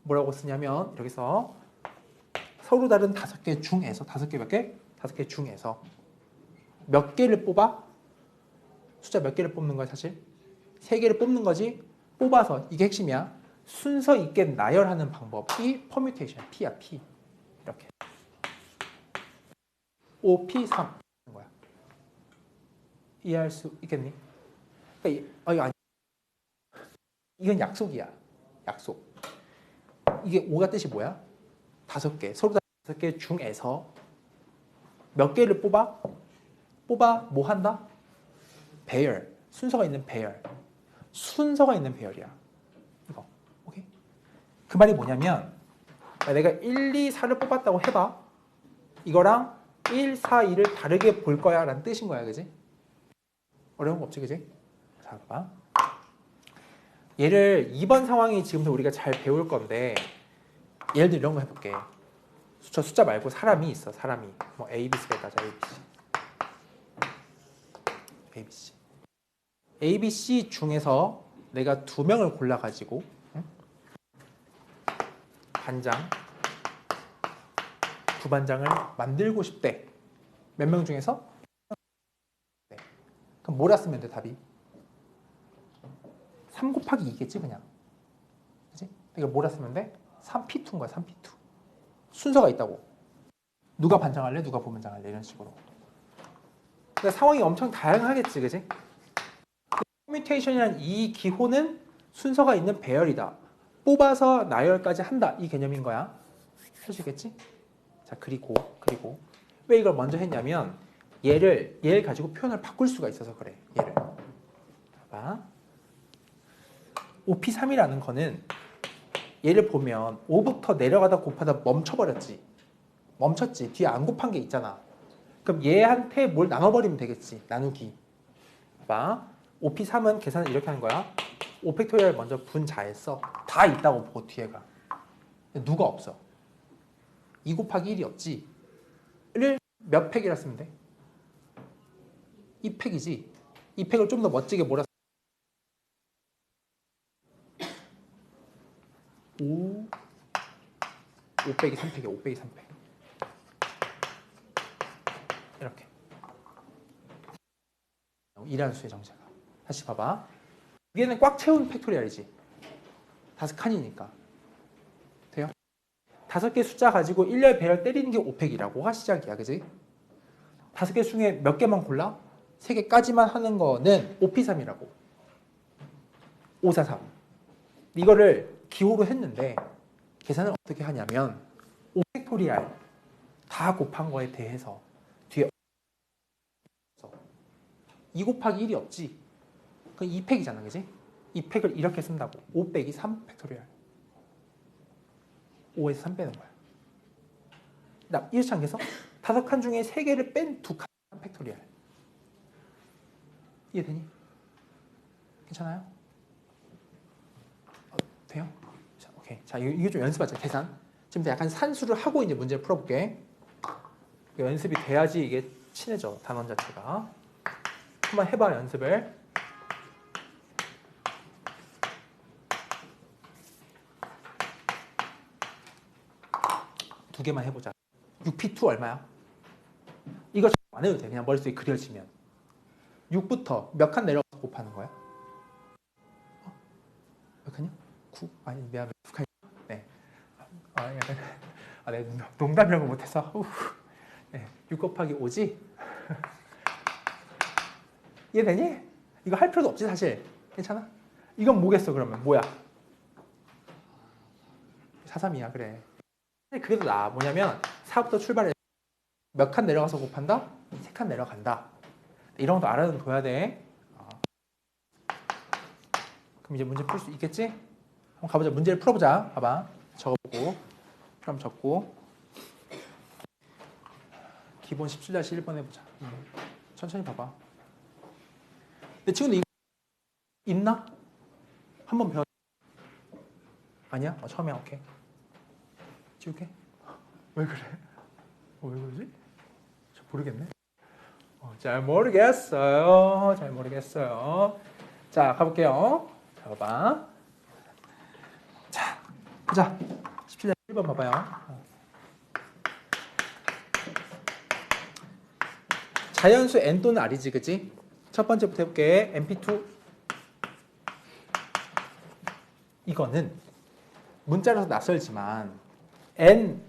뭐라고 쓰냐면 이렇게 써. 서로 다른 5개 중에서 5개 몇 개? 5개 중에서 몇 개를 뽑아? 숫자 몇 개를 뽑는 거야 사실? 3개를 뽑는 거지. 뽑아서 이게 핵심이야. 순서 있게 나열하는 방법이 퍼뮤테이션 P야 P. 이렇게 OP3 하는 거야. 이해할 수 있겠니? 그러니까 이거 아니, 이건 약속이야. 약속. 이게 5가 뜻이 뭐야? 5개. 서로 다 5개 중에서 몇 개를 뽑아? 뭐 한다? 배열. 순서가 있는 배열. 순서가 있는 배열이야. 이거. 오케이? 그 말이 뭐냐면 내가 1, 2, 4를 뽑았다고 해봐. 이거랑 1, 4, 2를 다르게 볼 거야 라는 뜻인 거야. 그지? 어려운 거 없지. 그지? 자, 봐봐. 얘를 2번 상황이 지금부터 우리가 잘 배울 건데 예를 들어 이런 거 해볼게. 저 숫자 말고 사람이 있어. 사람이. 뭐 A, B, C가 있다. A, B, C. A, B, C 중에서 내가 2명을 골라가지고 반장, 부반장을 만들고 싶대. 몇 명 중에서? 네. 그럼 뭐라 쓰면 돼, 답이? 3 곱하기 2겠지, 그냥. 그치? 이거 뭐라 쓰면 돼? 3P2인 거야, 3P2. 순서가 있다고. 누가 반장할래? 누가 부반장할래? 이런 식으로. 그러니까 상황이 엄청 다양하겠지, 그치? 퍼뮤테이션이란 이 기호는 순서가 있는 배열이다. 뽑아서 나열까지 한다. 이 개념인 거야. 해주겠지? 자, 그리고 왜 이걸 먼저 했냐면 얘를 가지고 표현을 바꿀 수가 있어서 그래. 얘를. 봐봐. OP3이라는 거는 얘를 보면 5부터 내려가다 곱하다 멈춰버렸지. 멈췄지. 뒤에 안 곱한 게 있잖아. 그럼 얘한테 뭘 나눠버리면 되겠지. 나누기. 봐봐. OP3은 계산을 이렇게 하는 거야. 5팩토리얼 먼저 분자했어. 다 있다고 보고 뒤에가. 누가 없어. 2 곱하기 1이 없지. 1을 몇 팩이라 쓰면 돼? 2팩이지. 2팩을 좀 더 멋지게 몰아서 5 빼기 3팩이야. 5 빼기 3팩. 이렇게. 이라는 수의 정체가. 다시 봐봐. 위에는 꽉 채운 팩토리얼이지. 5칸이니까. 돼요? 5개 숫자 가지고 일렬 배열 때리는 게 5팩이라고가 시작이야. 그지? 5개 중에 몇 개만 골라? 3개까지만 하는 거는 OP3이라고. 543. 이거를 기호로 했는데 계산을 어떻게 하냐면 5팩토리얼 다 곱한 거에 대해서 뒤에 2 곱하기 1이 없지. 그럼 2팩이잖아. 그지? 2팩을 이렇게 쓴다고. 5 빼기 3 팩토리얼. 5에서 3 빼는 거야. 이렇지 않겠어? 5칸 중에 3개를 뺀 2칸 팩토리얼. 이해되니? 괜찮아요? 돼요? 자, 오케이. 자, 이거 좀 연습하자. 계산. 지금 약간 산수를 하고 이제 문제를 풀어볼게. 연습이 돼야지 이게 친해져. 단원 자체가. 한번 해봐, 연습을. 두 개만 해보자. 6P2 얼마야? 이거 안 해도 돼. 그냥 머릿속에 그려지면. 6부터 몇 칸 내려가서 곱하는 거야? 몇 칸이야? 9? 아니, 미안해. 9칸이야? 네. 네. 농담이라고 못해서. 네. 6 곱하기 5지? 이해되니? 이거 할 필요도 없지, 사실. 괜찮아? 이건 뭐겠어, 그러면? 뭐야? 4,3이야, 그래. 그게 더 나아. 뭐냐면 4부터 출발해. 몇 칸 내려가서 곱한다? 3칸 내려간다. 이런 것도 알아둬야 돼. 그럼 이제 문제 풀 수 있겠지? 한번 가보자. 문제를 풀어보자. 봐봐. 적어보고. 그럼 적고. 기본 17-1번 해보자. 천천히 봐봐. 내 친구는 이거 있나? 한번 배웠. 아니야? 처음이야. 오케이. 지울게. 왜 그래? 왜 그러지? 잘 모르겠네. 잘 모르겠어요. 잘 모르겠어요. 자, 가볼게요. 자, 봐봐. 자, 보자. 17-1번 봐봐요. 자연수 n 또는 r이지, 그치? 첫 번째부터 해볼게. mp2. 이거는 문자로서 낯설지만 n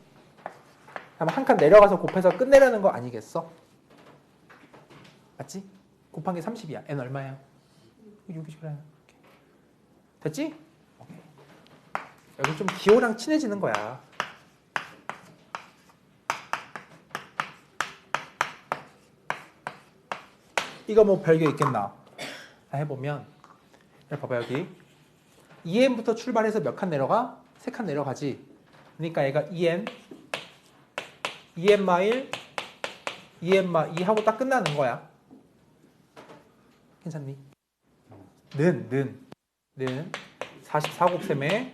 한 칸 내려가서 곱해서 끝내려는 거 아니겠어? 맞지? 곱한 게 30이야. n 얼마야? 6이잖아. 됐지? 오케이. 여기 좀 기호랑 친해지는 거야. 이거 뭐 별게 있겠나? 자, 해보면 봐봐 여기 2n부터 출발해서 몇 칸 내려가? 3칸 내려가지. 그러니까 얘가 2n 2n-1 2n-2하고 딱 끝나는 거야. 괜찮니? 는 44곱셈에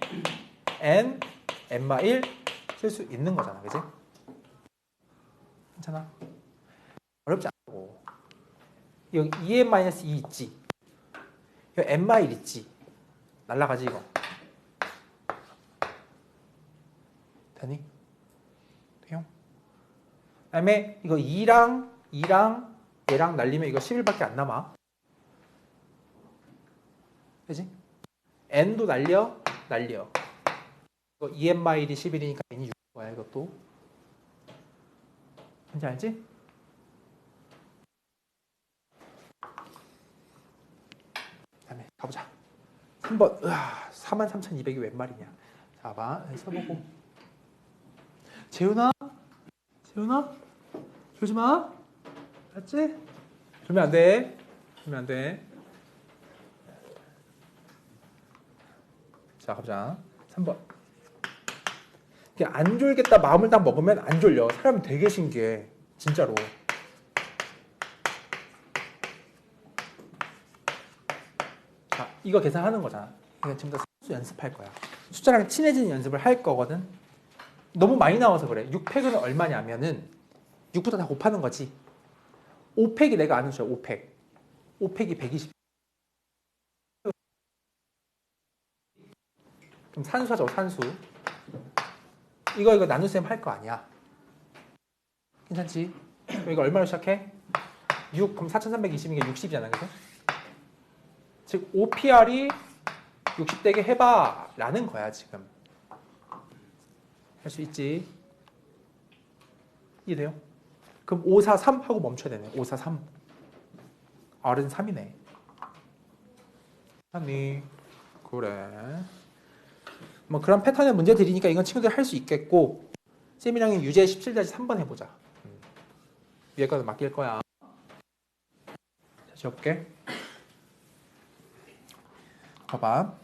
n-1 쓸 수 있는 거잖아. 그지? 괜찮아? 어렵지 않고 여기 2n-2 있지? 여기 n-1 있지? 날라가지 이거. 되니? 돼요? 그 다음에 이거 2랑 얘랑 날리면 이거 11밖에 안 남아. 그지? n도 날려. 이거 2n-1이 11이니까 n이 6인 거야 이것도. 뭔지 알지? 다음에 가보자. 3번. 43,200이 웬 말이냐. 자, 봐. 써보고. 재훈아? 졸지 마. 알았지? 졸면 안 돼. 자, 가보자. 3번. 안 졸겠다 마음을 딱 먹으면 안 졸려. 사람이 되게 신기해. 진짜로. 자, 이거 계산하는 거잖아. 그러니까 지금 다 산수 연습할 거야. 숫자랑 친해지는 연습을 할 거거든. 너무 많이 나와서 그래. 6팩은 얼마냐면은 6부터 다 곱하는 거지. 5팩이 내가 아는 수야. 5팩이 120. 그럼 산수 하자고. 산수. 이거 나눗셈 할 거 아니야. 괜찮지? 이거 얼마로 시작해? 6, 그럼 4320이니까 60이잖아. 그죠? 즉 OPR이 60 되게 해봐 라는 거야 지금. 할 수 있지? 이래요? 그럼 5, 4, 3 하고 멈춰야 되네. 5, 4, 3. R은 3이네. 아니 그래. 뭐 그런 패턴의 문제 드리니까 이건 친구들 할 수 있겠고, 쌤이랑은 유제 17-3번 해보자. 위에 거는 맡길 거야. 자, 지워볼게. 봐봐.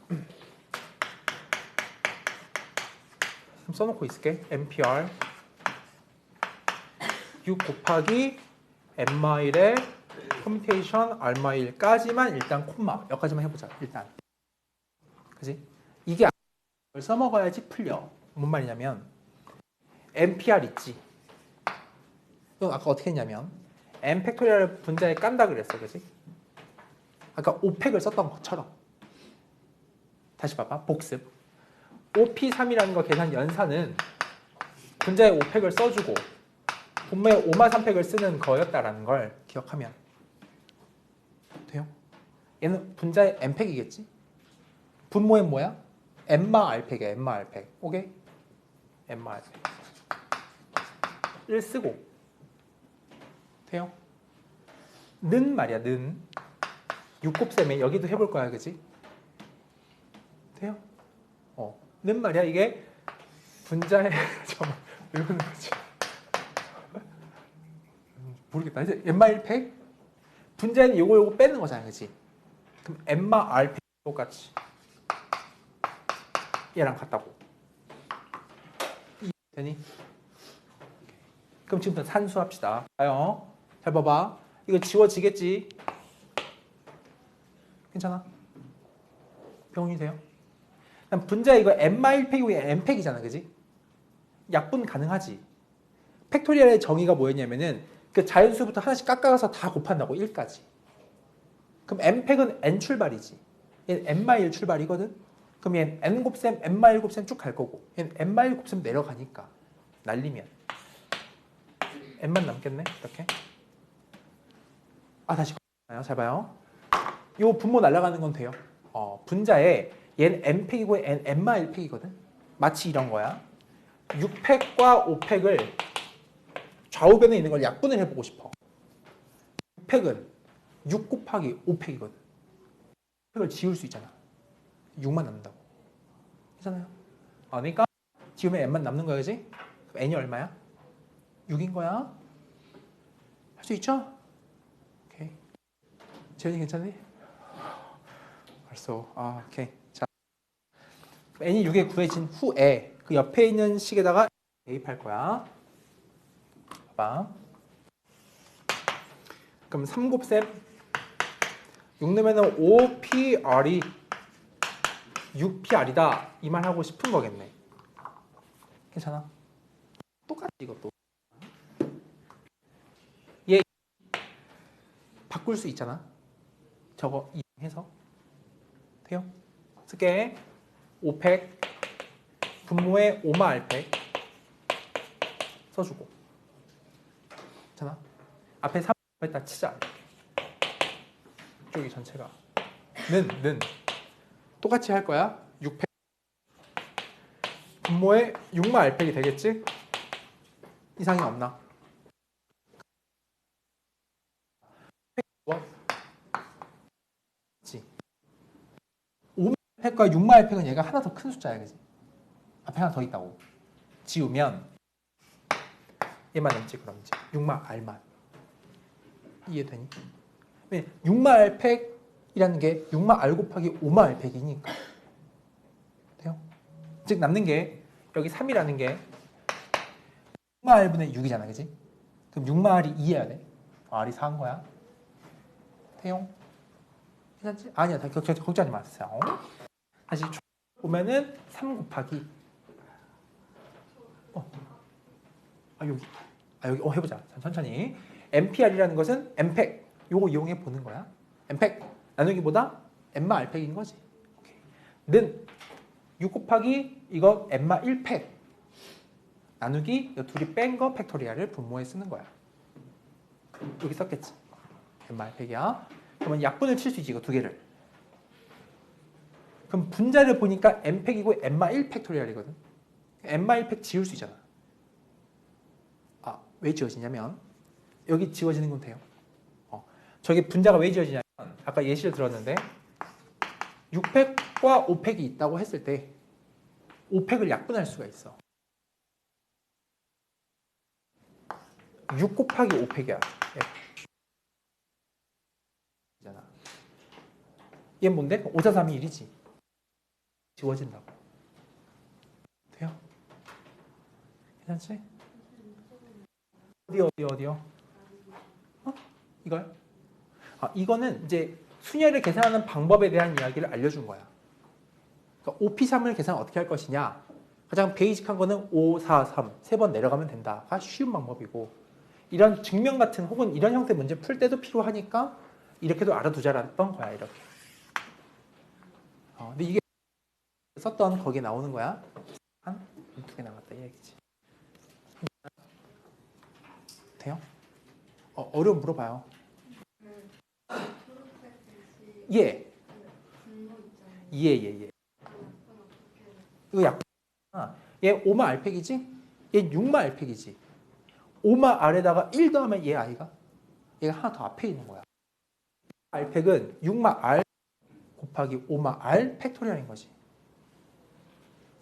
써놓고 있을게. NPR 6 곱하기 n-1의 커뮤니케이션 r-1까지만 일단 콤마 여기까지만 해보자. 일단 그지? 이게 써먹어야지 풀려. 뭔 말이냐면 NPR 있지? 이건 아까 어떻게 했냐면 n 팩토리얼 분자에 깐다 그랬어. 그지? 아까 5팩을 썼던 것처럼 다시 봐봐. 복습. OP3이라는 거 계산 연산은 분자에 5팩을 써주고 분모에 5-3팩을 쓰는 거였다라는 걸 기억하면 돼요? 얘는 분자의 n팩이겠지? 분모에 뭐야? n-r팩이야. n-r팩. 오케이? n-r팩. 1 쓰고 돼요? 는 말이야. 는 6곱셈에 여기도 해볼 거야. 그지? 돼요? 는 말이야. 이게 분자의 잠깐만 왜 그러는 거지? 모르겠다. 이제 n-1팩 분자에는 요거 빼는 거잖아. 그지? 그럼 n-r팩 똑같이 얘랑 같다고. 되니? 그럼 지금부터 산수합시다. 봐요. 잘 봐봐. 이거 지워지겠지? 괜찮아? 병원이 돼요? 분자 이거 n-1팩이고 n팩이잖아. 그지? 약분 가능하지? 팩토리얼의 정의가 뭐였냐면은 그 자연수부터 하나씩 깎아가서 다 곱한다고. 1까지. 그럼 n팩은 n 출발이지. 얘는 n-1 출발이거든? 그럼 얘는 n 곱셈, n-1 곱셈 쭉 갈 거고 얘는 n-1 곱셈 내려가니까 날리면 n만 남겠네. 이렇게. 다시 봐요. 잘 봐요. 요 분모 날아가는 건 돼요. 분자에 얘는 n팩이고 n-1팩이거든. 마치 이런 거야. 6팩과 5팩을 좌우변에 있는 걸 약분을 해보고 싶어. 6팩은 6 곱하기 5팩이거든. 6팩을 지울 수 있잖아. 6만 남는다고. 괜찮아요? 그러니까 지우면 n만 남는 거야, 그지? 그럼 n이 얼마야? 6인 거야. 할 수 있죠? 오케이. 재현이 괜찮니? 벌써. 오케이. 자, n이 6에 구해진 후에 그 옆에 있는 식에다가 대입할 거야. 봐봐. 그럼 3곱셈 6 넣으면 5PR이 6PR이다 이 말 하고 싶은 거겠네. 괜찮아? 똑같지 이것도. 얘 바꿀 수 있잖아. 저거 이용해서 돼요? 쓸게. 5팩 분모에 5마 알팩 써주고. 괜찮아? 앞에 3에다 치자. 이쪽이 전체가 는 똑같이 할 거야. 6팩 분모에 6마 알팩이 되겠지? 이상이 없나? 5마 알팩과 6마 알팩은 얘가 하나 더 큰 숫자야, 그지? 앞에 하나 더 있다고. 지우면 얘만 남지 그럼 이제 6마 알만. 이해되니? 6마 알팩이라는 게 6마 알 곱하기 5마 알팩이니까. 돼요? 즉 남는 게 여기 3이라는 게 6마 알분의 6이잖아, 그지? 그럼 6마 알이 2해야 돼. 알이 4인 거야. 돼요? 괜찮지? 아니야, 걱정하지 마세요. 다시 보면은 3 곱하기 여기 해보자. 천천히. MPR이라는 것은 M팩. 요거 이용해 보는 거야. M팩 나누기보다 M마 R팩인 거지. 오케이. 는 6 곱하기 이거 M마 1팩 나누기 이 둘이 뺀 거 팩토리얼을 분모에 쓰는 거야. 여기 썼겠지. M마 R팩이야. 그러면 약분을 칠 수 있지 이거 두 개를. 그럼 분자를 보니까 M팩이고 M마 1 팩토리얼이거든. M마 1팩 지울 수 있잖아. 왜 지워지냐면 여기 지워지는 건 돼요. 저게 분자가 왜 지워지냐면 아까 예시를 들었는데 6팩과 5팩이 있다고 했을 때 5팩을 약분할 수가 있어. 6 곱하기 5팩이야. 얘는 뭔데? 5, 4, 3이 1이지. 지워진다고. 돼요? 괜찮지? 어디요? 이거요? 이거는 이제 순열을 계산하는 방법에 대한 이야기를 알려준 거야. 그러니까 OP3을 계산 어떻게 할 것이냐. 가장 베이직한 거는 5, 4, 3 세 번 내려가면 된다가 쉬운 방법이고 이런 증명 같은 혹은 이런 형태 문제 풀 때도 필요하니까 이렇게도 알아두자랬던 거야. 이렇게. 근데 이게 썼던 거기에 나오는 거야. 한 두 개 남았다 이 얘기지. 돼요? 어려움 물어봐요. 예. 이거 약. 얘 5마 알팩이지? 얘 6마 알팩이지. 5마 알에다가 1 더하면 얘 아이가? 얘가 하나 더 앞에 있는 거야. 알팩은 6마 알 곱하기 5마 알 팩토리얼인 거지.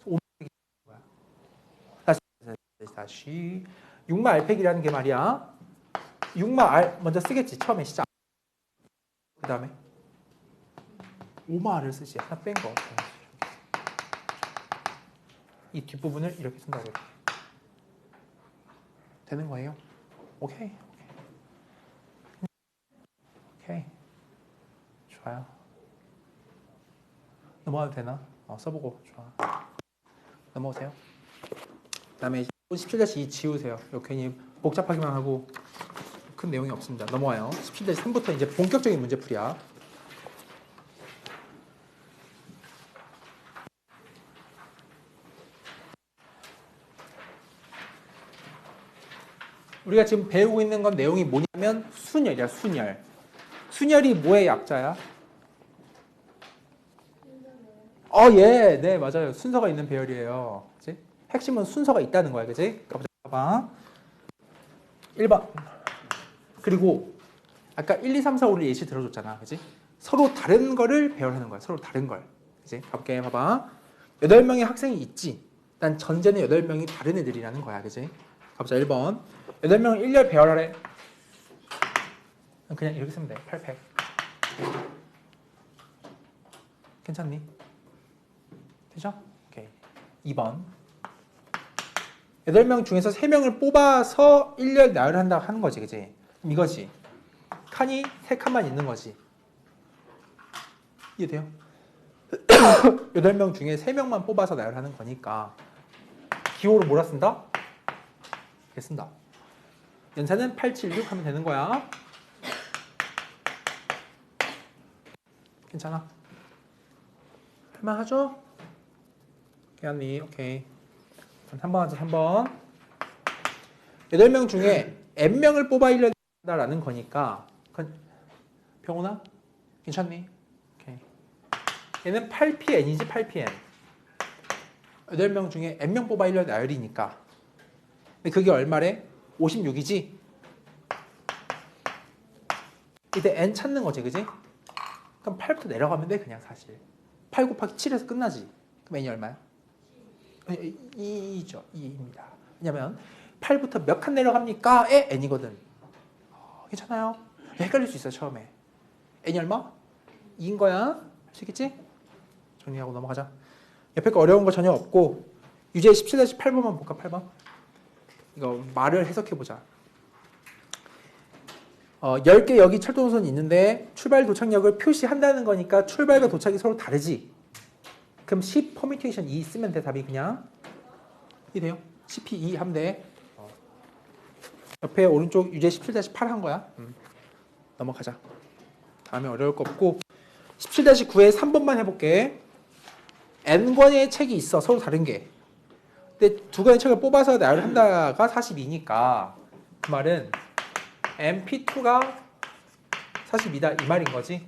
5마 알팩이 뭐야? 다시 6마 알팩이라는 게 말이야. 6마 알 먼저 쓰겠지. 처음에 시작. 그 다음에 5마 알을 쓰지. 하나 뺀 거. 이 뒷부분을 이렇게 쓴다고. 되는 거예요? 오케이. 좋아요. 넘어가도 되나? 써보고 좋아. 넘어오세요. 그 다음에 17-2 지우세요. 괜히 복잡하기만 하고 큰 내용이 없습니다. 넘어와요. 17-3부터 이제 본격적인 문제풀이야. 우리가 지금 배우고 있는 건 내용이 뭐냐면 순열이야. 순열. 순열이 뭐의 약자야? 예, 네, 맞아요. 순서가 있는 배열이에요. 그치? 핵심은 순서가 있다는 거야, 그치? 가보자, 봐봐. 1번. 그리고 아까 1, 2, 3, 4, 5를 예시 들어줬잖아, 그치? 서로 다른 거를 배열하는 거야, 서로 다른 걸. 그치? 가볼게, 봐봐. 8명의 학생이 있지. 난 전제는 8명이 다른 애들이라는 거야, 그치? 가보자, 1번. 8명을 1열 배열하래. 그냥 이렇게 쓰면 돼, 8팩. 괜찮니? 되죠? 오케이. 2번. 8명 중에서 3명을 뽑아서 1열 나열한다 하는 거지, 그치? 그럼 이거지. 칸이 3칸만 있는 거지. 이해돼요? 8명 중에 3명만 뽑아서 나열하는 거니까 기호로 뭐라 쓴다? 이렇게 쓴다. 연산은 8, 7, 6 하면 되는 거야. 괜찮아? 할만하죠? 괜찮니? 오케이. 3번 하자, 3번. 8명 중에 N명을 뽑아 1년 라는 거니까 병훈아? 괜찮니? 오케이. 얘는 8PN이지, 8PN. 8명 중에 N명 뽑아 1년 나열이니까. 근데 그게 얼마래? 56이지? 이때 N 찾는 거지, 그지? 그럼 8부터 내려가면 돼, 그냥 사실. 8 곱하기 7에서 끝나지. 그럼 N이 얼마야? 2죠. 2입니다. 왜냐면 8부터 몇 칸 내려갑니까? 에 N이거든. 괜찮아요? 헷갈릴 수 있어, 처음에. N이 얼마? 2인 거야. 할 수 있겠지? 정리하고 넘어가자. 옆에 거 어려운 거 전혀 없고 유제 17-8번만 볼까? 8번. 이거 말을 해석해보자. 10개 여기 철도노선이 있는데 출발 도착역을 표시한다는 거니까 출발과 도착이 서로 다르지. 그럼 C 퍼뮤테이션 2 쓰면 돼. 답이 그냥 이 돼요. CP2 하면 돼. 옆에 오른쪽 유제 17-8 한 거야. 넘어가자. 다음에 어려울 거 없고 17-9에 3번만 해볼게. N권의 책이 있어. 서로 다른 게. 근데 두 권의 책을 뽑아서 나열한다가 42니까 그 말은 MP2가 42다 이 말인 거지.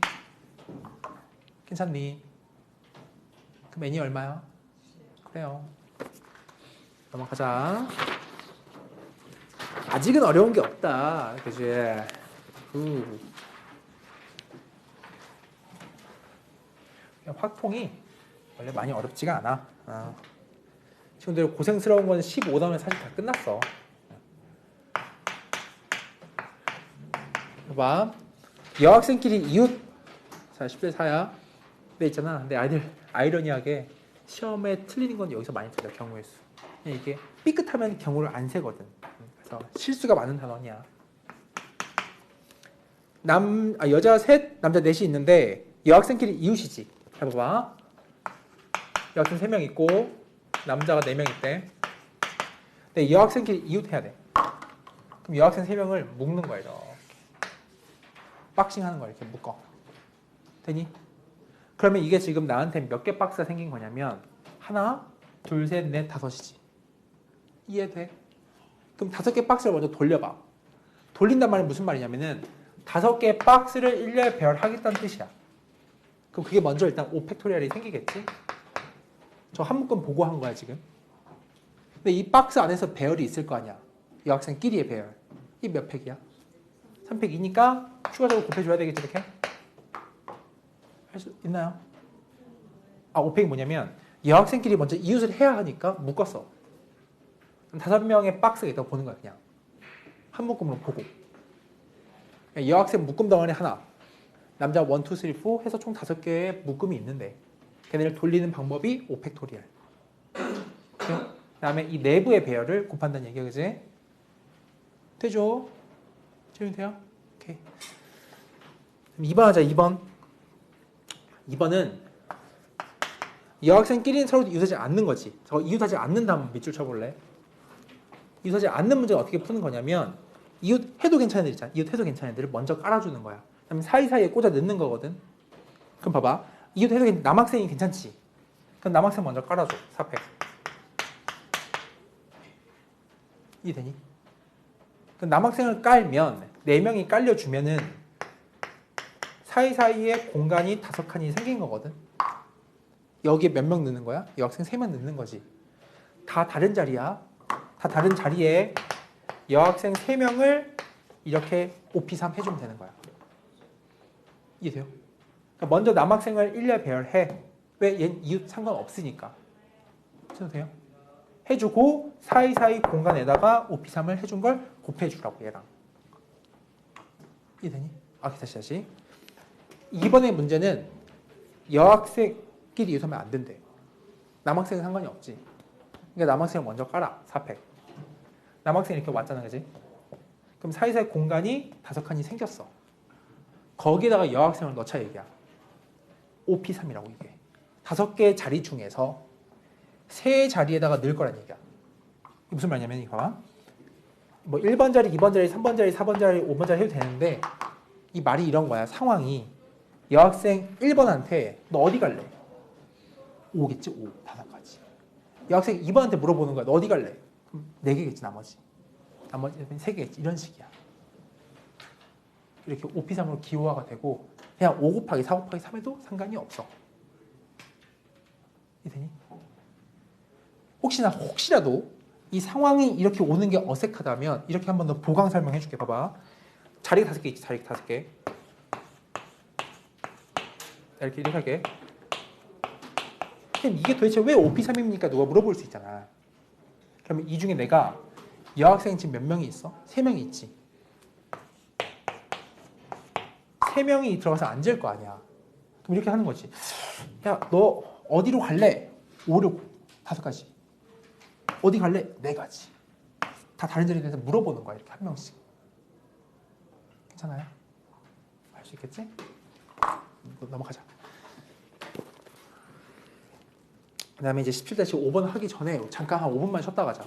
괜찮니? 그럼 N이 얼마야? 그래요. 넘어가자. 아직은 어려운 게 없다. 그지? 확통이 원래 많이 어렵지가 않아. 친구들 고생스러운 건 15단원 사실 다 끝났어. 봐봐. 여학생끼리 이웃. 자, 10대 4야. 근데 있잖아. 근데 아이러니하게 시험에 틀리는 건 여기서 많이 틀려, 경우의 수. 이게 삐끗하면 경우를 안 세거든. 그래서 실수가 많은 단원이야. 여자 셋, 남자 넷이 있는데 여학생끼리 이웃이지. 해봐봐. 여학생 3명 있고 남자가 4명 있대. 근데 여학생끼리 이웃 해야 돼. 그럼 여학생 3명을 묶는 거야. 이렇게. 박싱 하는 거야. 이렇게 묶어. 되니? 그러면 이게 지금 나한테 몇 개 박스가 생긴 거냐면 하나, 둘, 셋, 넷, 다섯이지. 이해돼? 그럼 5개 박스를 먼저 돌려봐. 돌린단 말은 무슨 말이냐면은 5개 박스를 1렬 배열하겠다는 뜻이야. 그럼 그게 먼저 일단 5팩토리얼이 생기겠지? 저 한 묶음 보고 한 거야 지금. 근데 이 박스 안에서 배열이 있을 거 아니야. 이 학생끼리의 배열. 이 몇 팩이야? 3팩이니까 추가적으로 곱해줘야 되겠지 이렇게? 할 수 있나요? 5팩이 뭐냐면 이 학생끼리 먼저 이웃을 해야 하니까 묶었어. 5명의 박스가 있다고 보는 거야 그냥. 한 묶음으로 보고. 이 여학생 묶음 덩어리 하나. 남자 1, 2, 3, 4 해서 총 5개의 묶음이 있는데 걔네를 돌리는 방법이 5팩토리얼. 그 다음에 이 내부의 배열을 곱한다는 얘기야, 그지? 되죠? 재밌돼요? 오케이. 2번 하자, 2번. 2번은 여학생끼리는 서로 이웃하지 않는 거지. 저 이웃하지 않는다 한번 밑줄 쳐볼래? 이웃하지 않는 문제는 어떻게 푸는 거냐면 이웃 해도 괜찮은 애들 있잖아. 이웃 해도 괜찮은 애들을 먼저 깔아주는 거야. 그다음에 사이사이에 꽂아 넣는 거거든. 그럼 봐봐. 이웃 해도 남학생이 괜찮지? 그럼 남학생 먼저 깔아줘. 4팩. 이해되니? 그럼 남학생을 깔면 4명이 깔려주면은 사이사이에 공간이 5칸이 생긴 거거든. 여기에 몇 명 넣는 거야? 여학생 3명 넣는 거지. 다 다른 자리야. 다 다른 자리에 여학생 3명을 이렇게 OP3 해주면 되는 거야. 이해돼요? 그러니까 먼저 남학생을 1렬 배열해. 왜? 얘는 이웃 상관없으니까. 해도 돼요? 해주고 사이사이 공간에다가 OP3을 해준 걸 곱해주라고 얘랑. 이해되니? 아, 다시. 이번에 문제는 여학생끼리 이웃하면 안 된대. 남학생은 상관이 없지. 그러니까 남학생을 먼저 깔아. 4팩. 남학생이 이렇게 왔잖아, 그지? 그럼 사이사이 공간이 5칸이 생겼어. 거기에다가 여학생을 넣자 얘기야. OP3이라고 이게. 5개의 자리 중에서 3자리에다가 넣을 거란 얘기야. 이게 무슨 말이냐면 이거 봐봐. 뭐 1번 자리, 2번 자리, 3번 자리, 4번 자리, 5번 자리 해도 되는데 이 말이 이런 거야. 상황이 여학생 1번한테 너 어디 갈래? 5겠지? 5. 5가지. 여학생 2번한테 물어보는 거야. 너 어디 갈래? 그럼 4개겠지 나머지 3개겠지. 이런 식이야. 이렇게 OP3으로 기호화가 되고 그냥 5 곱하기 4 곱하기 3에도 상관이 없어. 이해되니? 혹시라도 이 상황이 이렇게 오는 게 어색하다면 이렇게 한번 더 보강 설명해 줄게. 봐봐. 자리가 5개 있지. 자리가 5개. 이렇게 할게. 그럼 이게 도대체 왜 OP3입니까? 누가 물어볼 수 있잖아. 그러면 이 중에 내가 여학생 지금 몇 명이 있어? 3명이 있지. 3명이 들어가서 앉을 거 아니야. 그럼 이렇게 하는 거지. 야, 너 어디로 갈래? 5, 6, 5가지. 어디 갈래? 4가지. 다 다른 자리에 대해서 물어보는 거야. 이렇게 한 명씩. 괜찮아요? 할 수 있겠지? 넘어가자. 그 다음에 이제 17-5번 하기 전에 잠깐 한 5분만 쉬었다 가자.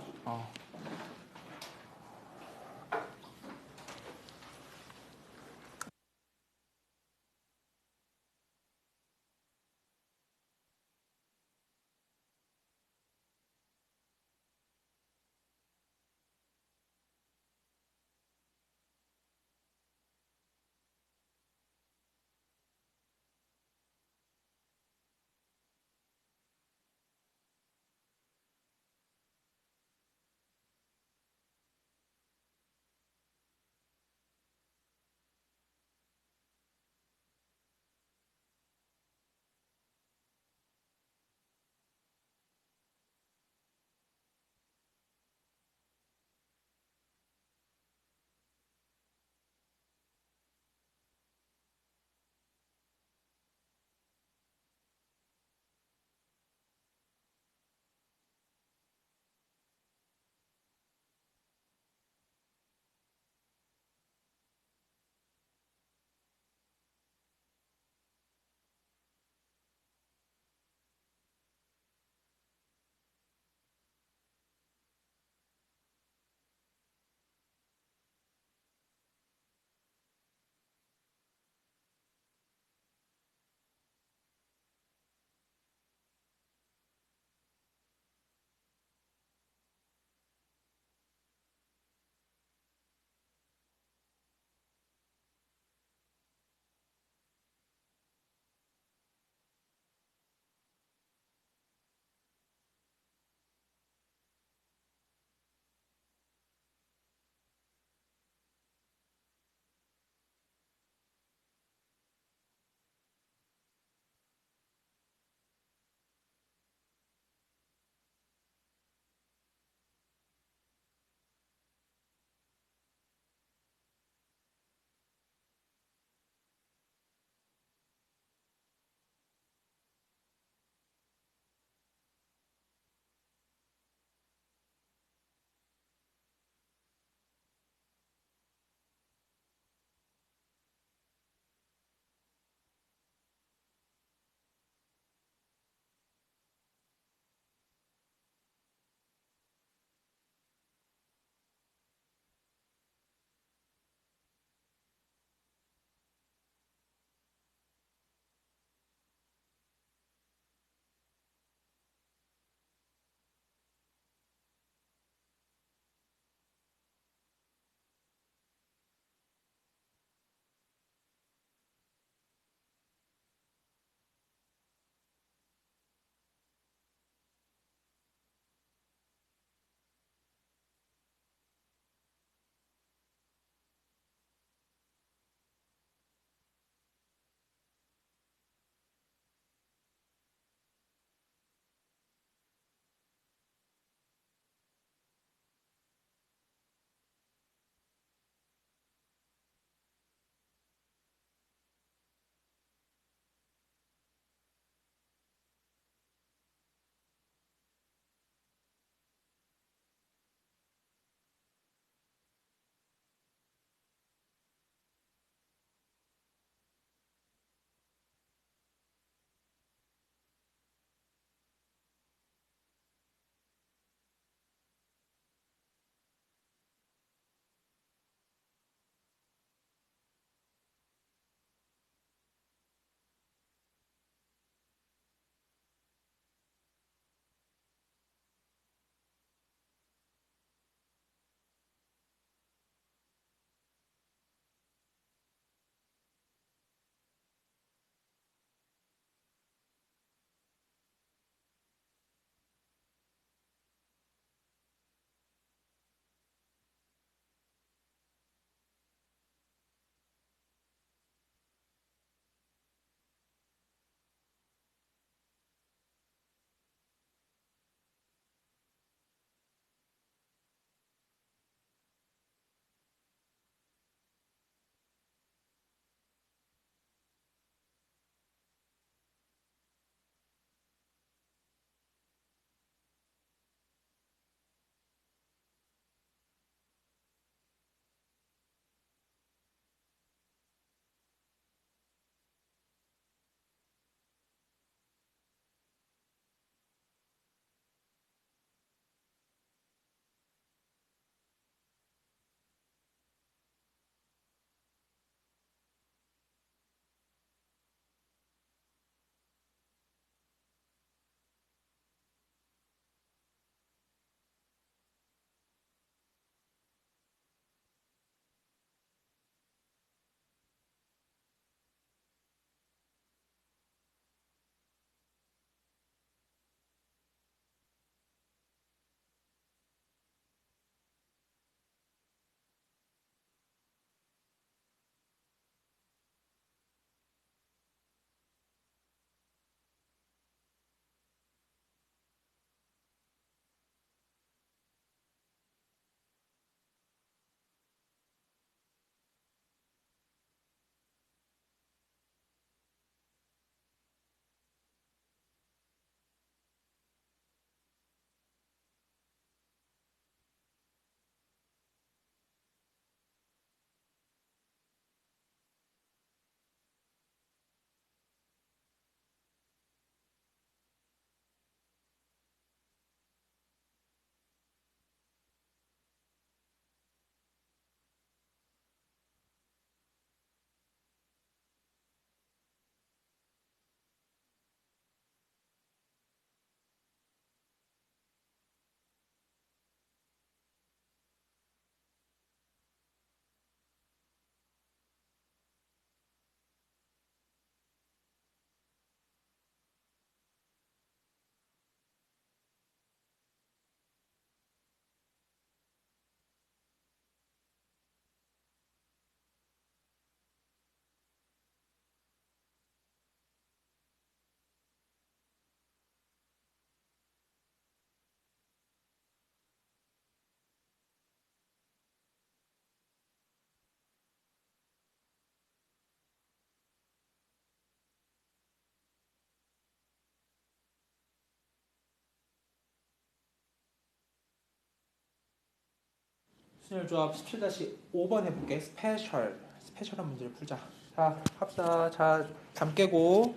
순열 조합 17-5번 해볼게. 스페셜한 문제를 풀자. 자, 합시다. 자, 잠 깨고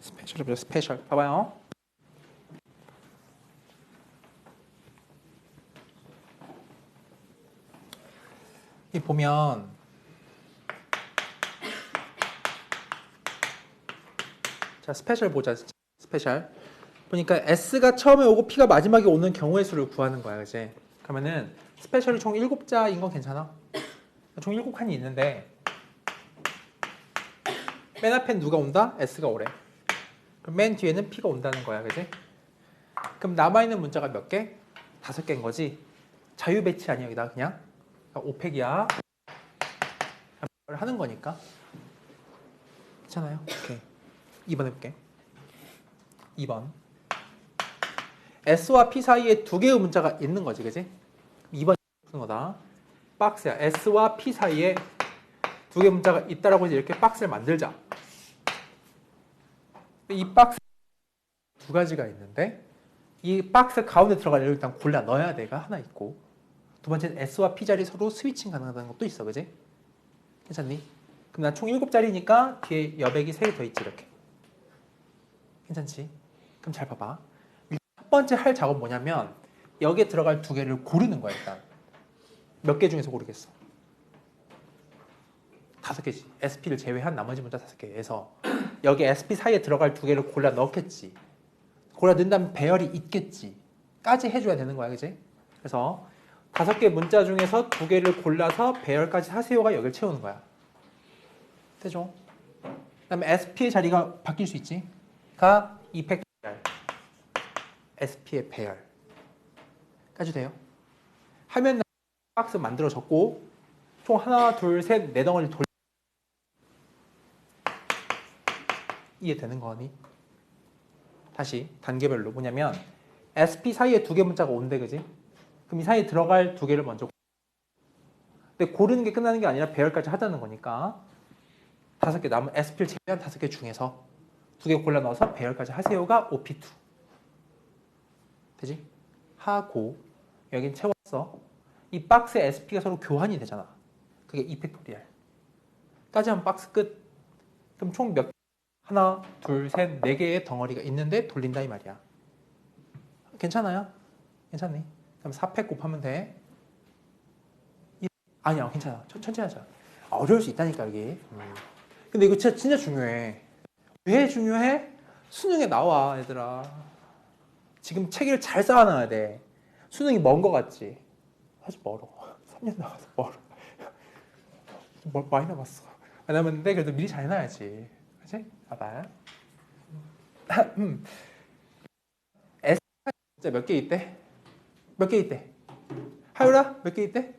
스페셜 해보자. 스페셜. 봐봐요. 이 보면 자, 스페셜 보자. 스페셜. 보니까 S가 처음에 오고 P가 마지막에 오는 경우의 수를 구하는 거야. 그치? 그러면은 스페셜이 총 7자인 건 괜찮아? 총 7칸이 있는데 맨 앞엔 누가 온다? S가 오래. 그럼 맨 뒤에는 P가 온다는 거야. 그치? 그럼 남아있는 문자가 몇 개? 5개인 거지. 자유 배치 아니야 여기다 그냥. 5팩이야. 하는 거니까. 괜찮아요? 오케이. 2번 해볼게. 2번. S와 P 사이에 두 개의 문자가 있는 거지, 그지? 2번 푸는 거다. 박스야. S와 P 사이에 두 개의 문자가 있다라고 이제 이렇게 박스를 만들자. 이 박스 두 가지가 있는데 이 박스 가운데 들어갈 애를 일단 골라 넣어야 돼가 하나 있고 두 번째는 S와 P 자리 서로 스위칭 가능하다는 것도 있어, 그지? 괜찮니? 그럼 난 총 7자리니까 뒤에 여백이 3개 더 있지, 이렇게. 괜찮지? 그럼 잘 봐봐. 첫 번째 할 작업 뭐냐면 여기에 들어갈 두 개를 고르는 거야, 일단. 몇 개 중에서 고르겠어? 5개지. SP를 제외한 나머지 문자 5개에서 여기 SP 사이에 들어갈 두 개를 골라 넣겠지. 골라 넣은 다음에 배열이 있겠지. 까지 해줘야 되는 거야, 그지? 그래서 5개 문자 중에서 두 개를 골라서 배열까지 하세요가 여기를 채우는 거야. 되죠? 그 다음에 SP의 자리가 바뀔 수 있지. 가 2팩 배열. SP의 배열까지 돼요. 하면 박스 만들어졌고 총 하나, 둘, 셋, 네 덩어리 돌 이해되는 거니? 다시 단계별로 뭐냐면 SP 사이에 두 개 문자가 온대, 그지? 그럼 이 사이에 들어갈 두 개를 먼저 근데 고르는 게 끝나는 게 아니라 배열까지 하자는 거니까 5개 남은 SP를 제외한 5개 중에서 두 개 골라 넣어서 배열까지 하세요가 OP2 되지? 하고 여긴 채웠어. 이 박스에 SP가 서로 교환이 되잖아. 그게 2팩토리얼 까지 하면 박스 끝. 그럼 총 몇 개? 하나, 둘, 셋, 4개의 덩어리가 있는데 돌린다 이 말이야. 괜찮아요? 괜찮니? 그럼 4팩 곱하면 돼. 아니야, 괜찮아. 천천히 하자. 어려울 수 있다니까 여기. 근데 이거 진짜 중요해. 왜 중요해? 수능에 나와, 얘들아. 지금 체계를 잘 쌓아놔야 돼. 수능이 먼 거 같지? 사실 멀어. 3년 나가서 멀어. 많이 남았어. 안 남았는데 그래도 미리 잘 해놔야지. 그치? 봐봐. S 진짜 몇 개 있대? 몇 개 있대? 하율아? 몇 개 있대?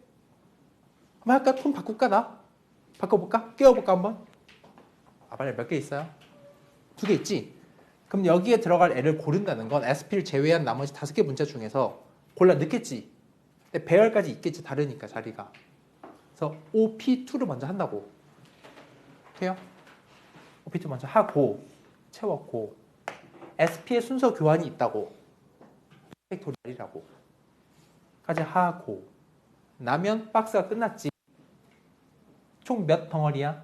한번 할까? 톤 바꿀까 나? 바꿔볼까? 끼워볼까 한번? 빨리 몇 개 있어요? 2개 있지? 그럼 여기에 들어갈 애를 고른다는 건 SP를 제외한 나머지 5개 문자 중에서 골라 넣겠지. 근데 배열까지 있겠지. 다르니까 자리가. 그래서 OP2를 먼저 한다고. 돼요? OP2 먼저 하고 채웠고 SP의 순서 교환이 있다고. 팩토리얼이라고. 까지 하고 나면 박스가 끝났지. 총 몇 덩어리야?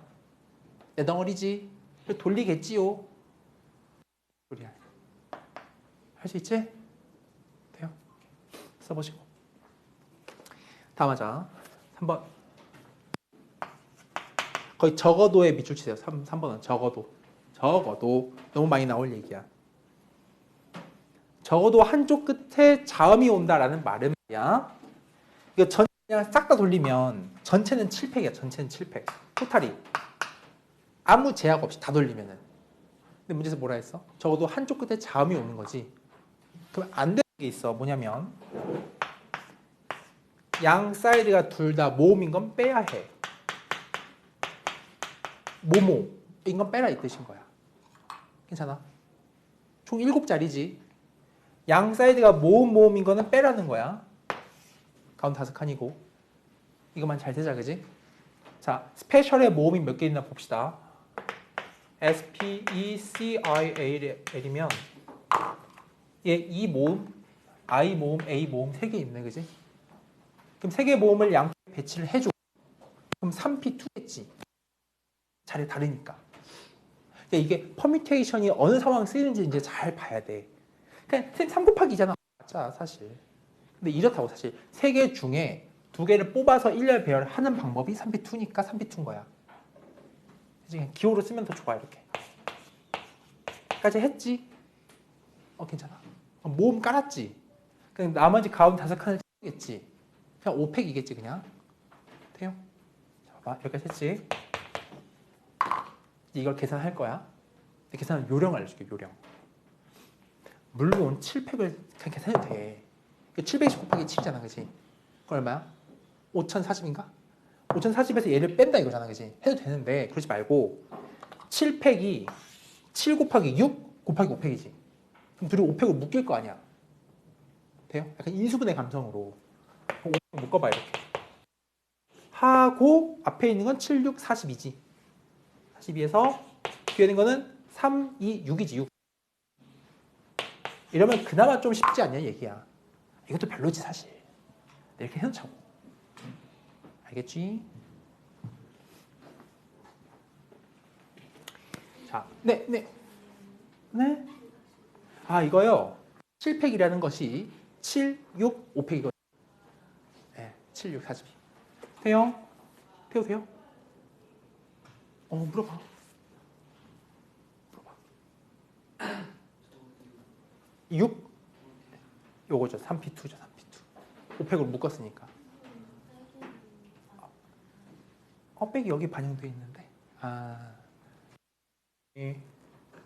4덩어리지. 돌리겠지요. 할 수 있지? 돼요? 써보시고. 다음 하자. 3번. 거의 적어도에 밑줄 치세요. 3번은 적어도. 적어도. 너무 많이 나올 얘기야. 적어도 한쪽 끝에 자음이 온다라는 말은 말이야. 이거 그냥 싹 다 돌리면 전체는 7팩이야. 전체는 7팩. 토탈이. 아무 제약 없이 다 돌리면은. 근데 문제에서 뭐라 했어? 적어도 한쪽 끝에 자음이 오는 거지. 그럼 안 되는 게 있어. 뭐냐면 양 사이드가 둘 다 모음인 건 빼야 해. 모모인 건 빼라 이 뜻인 거야. 괜찮아? 총 7자리지. 양 사이드가 모음인 거는 빼라는 거야. 가운데 5칸이고. 이것만 잘 되자, 그지? 자, 스페셜의 모음이 몇 개 있나 봅시다. S, P, E, C, I, L이면 얘 E 모음, I 모음, A 모음 3개 있네, 그지? 그럼 세 개의 모음을 양쪽에 배치를 해줘. 그럼 3p2겠지. 자리 다르니까. 그러니까 이게 퍼뮤테이션이 어느 상황에 쓰이는지 이제 잘 봐야 돼. 그냥 3 곱하기 2잖아. 맞아, 사실. 근데 이렇다고 사실. 세 개 중에 두 개를 뽑아서 일렬 배열하는 방법이 3p2니까 3p2인 거야. 그냥 기호로 쓰면 더 좋아, 이렇게. 까지 했지? 괜찮아. 모음 깔았지? 그냥 나머지 가운 5칸을 겠지. 그냥 5팩이겠지, 그냥. 돼요? 자, 봐봐. 여기까지 했지? 이걸 계산할 거야. 계산은 요령 알려줄게, 요령. 물론 7팩을 그냥 계산해도 돼. 720 곱하기 7이잖아, 그지? 그거 얼마야? 5040인가? 5040에서 얘를 뺀다 이거잖아, 그지? 해도 되는데 그러지 말고 7팩이 7 곱하기 6 곱하기 5팩이지. 그럼 둘이 5팩을 묶일 거 아니야. 돼요? 약간 인수분해 감성으로 5팩 묶어봐, 이렇게. 하고 앞에 있는 건 7, 6, 42지. 42에서 뒤에 있는 거는 3, 2, 6이지, 6. 이러면 그나마 좀 쉽지 않냐, 얘기야. 이것도 별로지, 사실. 이렇게 해놓자고. 알겠지? 자, 네. 아, 이거요. 7팩이라는 것이 7, 6, 5팩이거든요. 네, 7, 6, 42. 돼요? 돼요? 물어봐. 6? 요거죠. 3p2죠, 3p2. 5팩으로 묶었으니까. 빽이 여기 반영되어 있는데.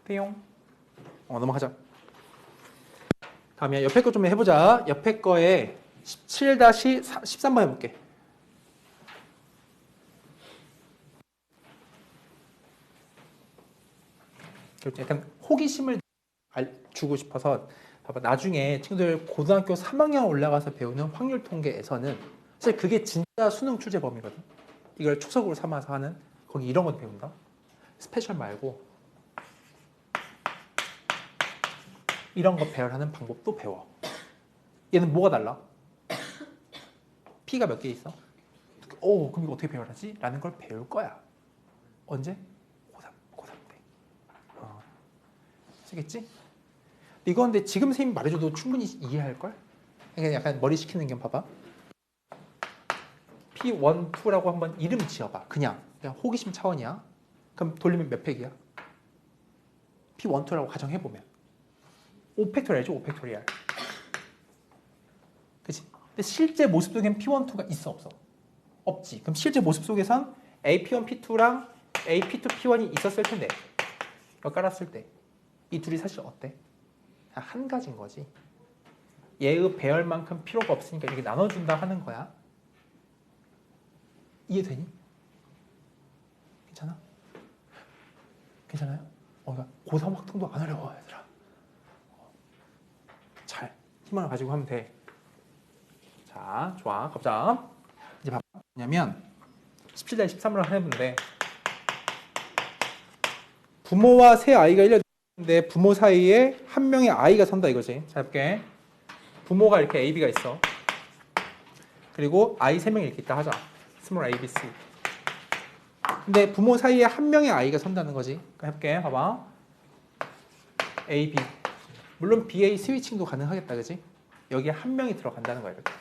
떼용. 넘어가자. 다음에 옆에 거 좀 해보자. 옆에 거에 17-13번 해볼게. 약간 호기심을 주고 싶어서 봐봐. 나중에 친구들 고등학교 3학년 올라가서 배우는 확률 통계에서는 사실 그게 진짜 수능 출제 범위거든. 이걸 축석으로 삼아서 하는 거기 이런 거 배운다. 스페셜 말고 이런 거 배열하는 방법도 배워. 얘는 뭐가 달라? P가 몇 개 있어? 그럼 이거 어떻게 배열하지? 라는 걸 배울 거야. 언제? 고3 때. 쓰겠지? 이거 근데 지금 선생님이 말해줘도 충분히 이해할걸? 그러니까 약간 머리 식히는 겸 봐봐. P1, 2라고 한번 이름 지어봐. 그냥 호기심 차원이야. 그럼 돌리면 몇 팩이야? P1, 2라고 가정해보면 5팩토리알이죠, 5팩토리알. 그치? 근데 실제 모습 속엔 P1, 2가 있어, 없어? 없지. 그럼 실제 모습 속에선 AP1, P2랑 AP2, P1이 있었을 텐데 이거 깔았을 때 이 둘이 사실 어때? 한 가지인 거지. 얘의 배열만큼 필요가 없으니까 이렇게 나눠준다 하는 거야. 이해되니? 괜찮아? 괜찮아요? 그러니까 고3 확통도 안 어려워, 얘들아. 잘 힘을 가지고 하면 돼. 자, 좋아. 갑자. 이제 봐봐. 뭐냐면 17-13으로 해보는데 부모와 새 아이가 1년 근데 부모 사이에 한 명의 아이가 선다 이거지. 자, 볼게. 부모가 이렇게 A, B가 있어. 그리고 아이 3명이 이렇게 있다 하자. 스몰 A, B, C. 근데 부모 사이에 한 명의 아이가 선다는 거지. 그러니까 해볼게. 봐봐. A, B. 물론 BA 스위칭도 가능하겠다, 그지? 여기에 한 명이 들어간다는 거야, 이렇게.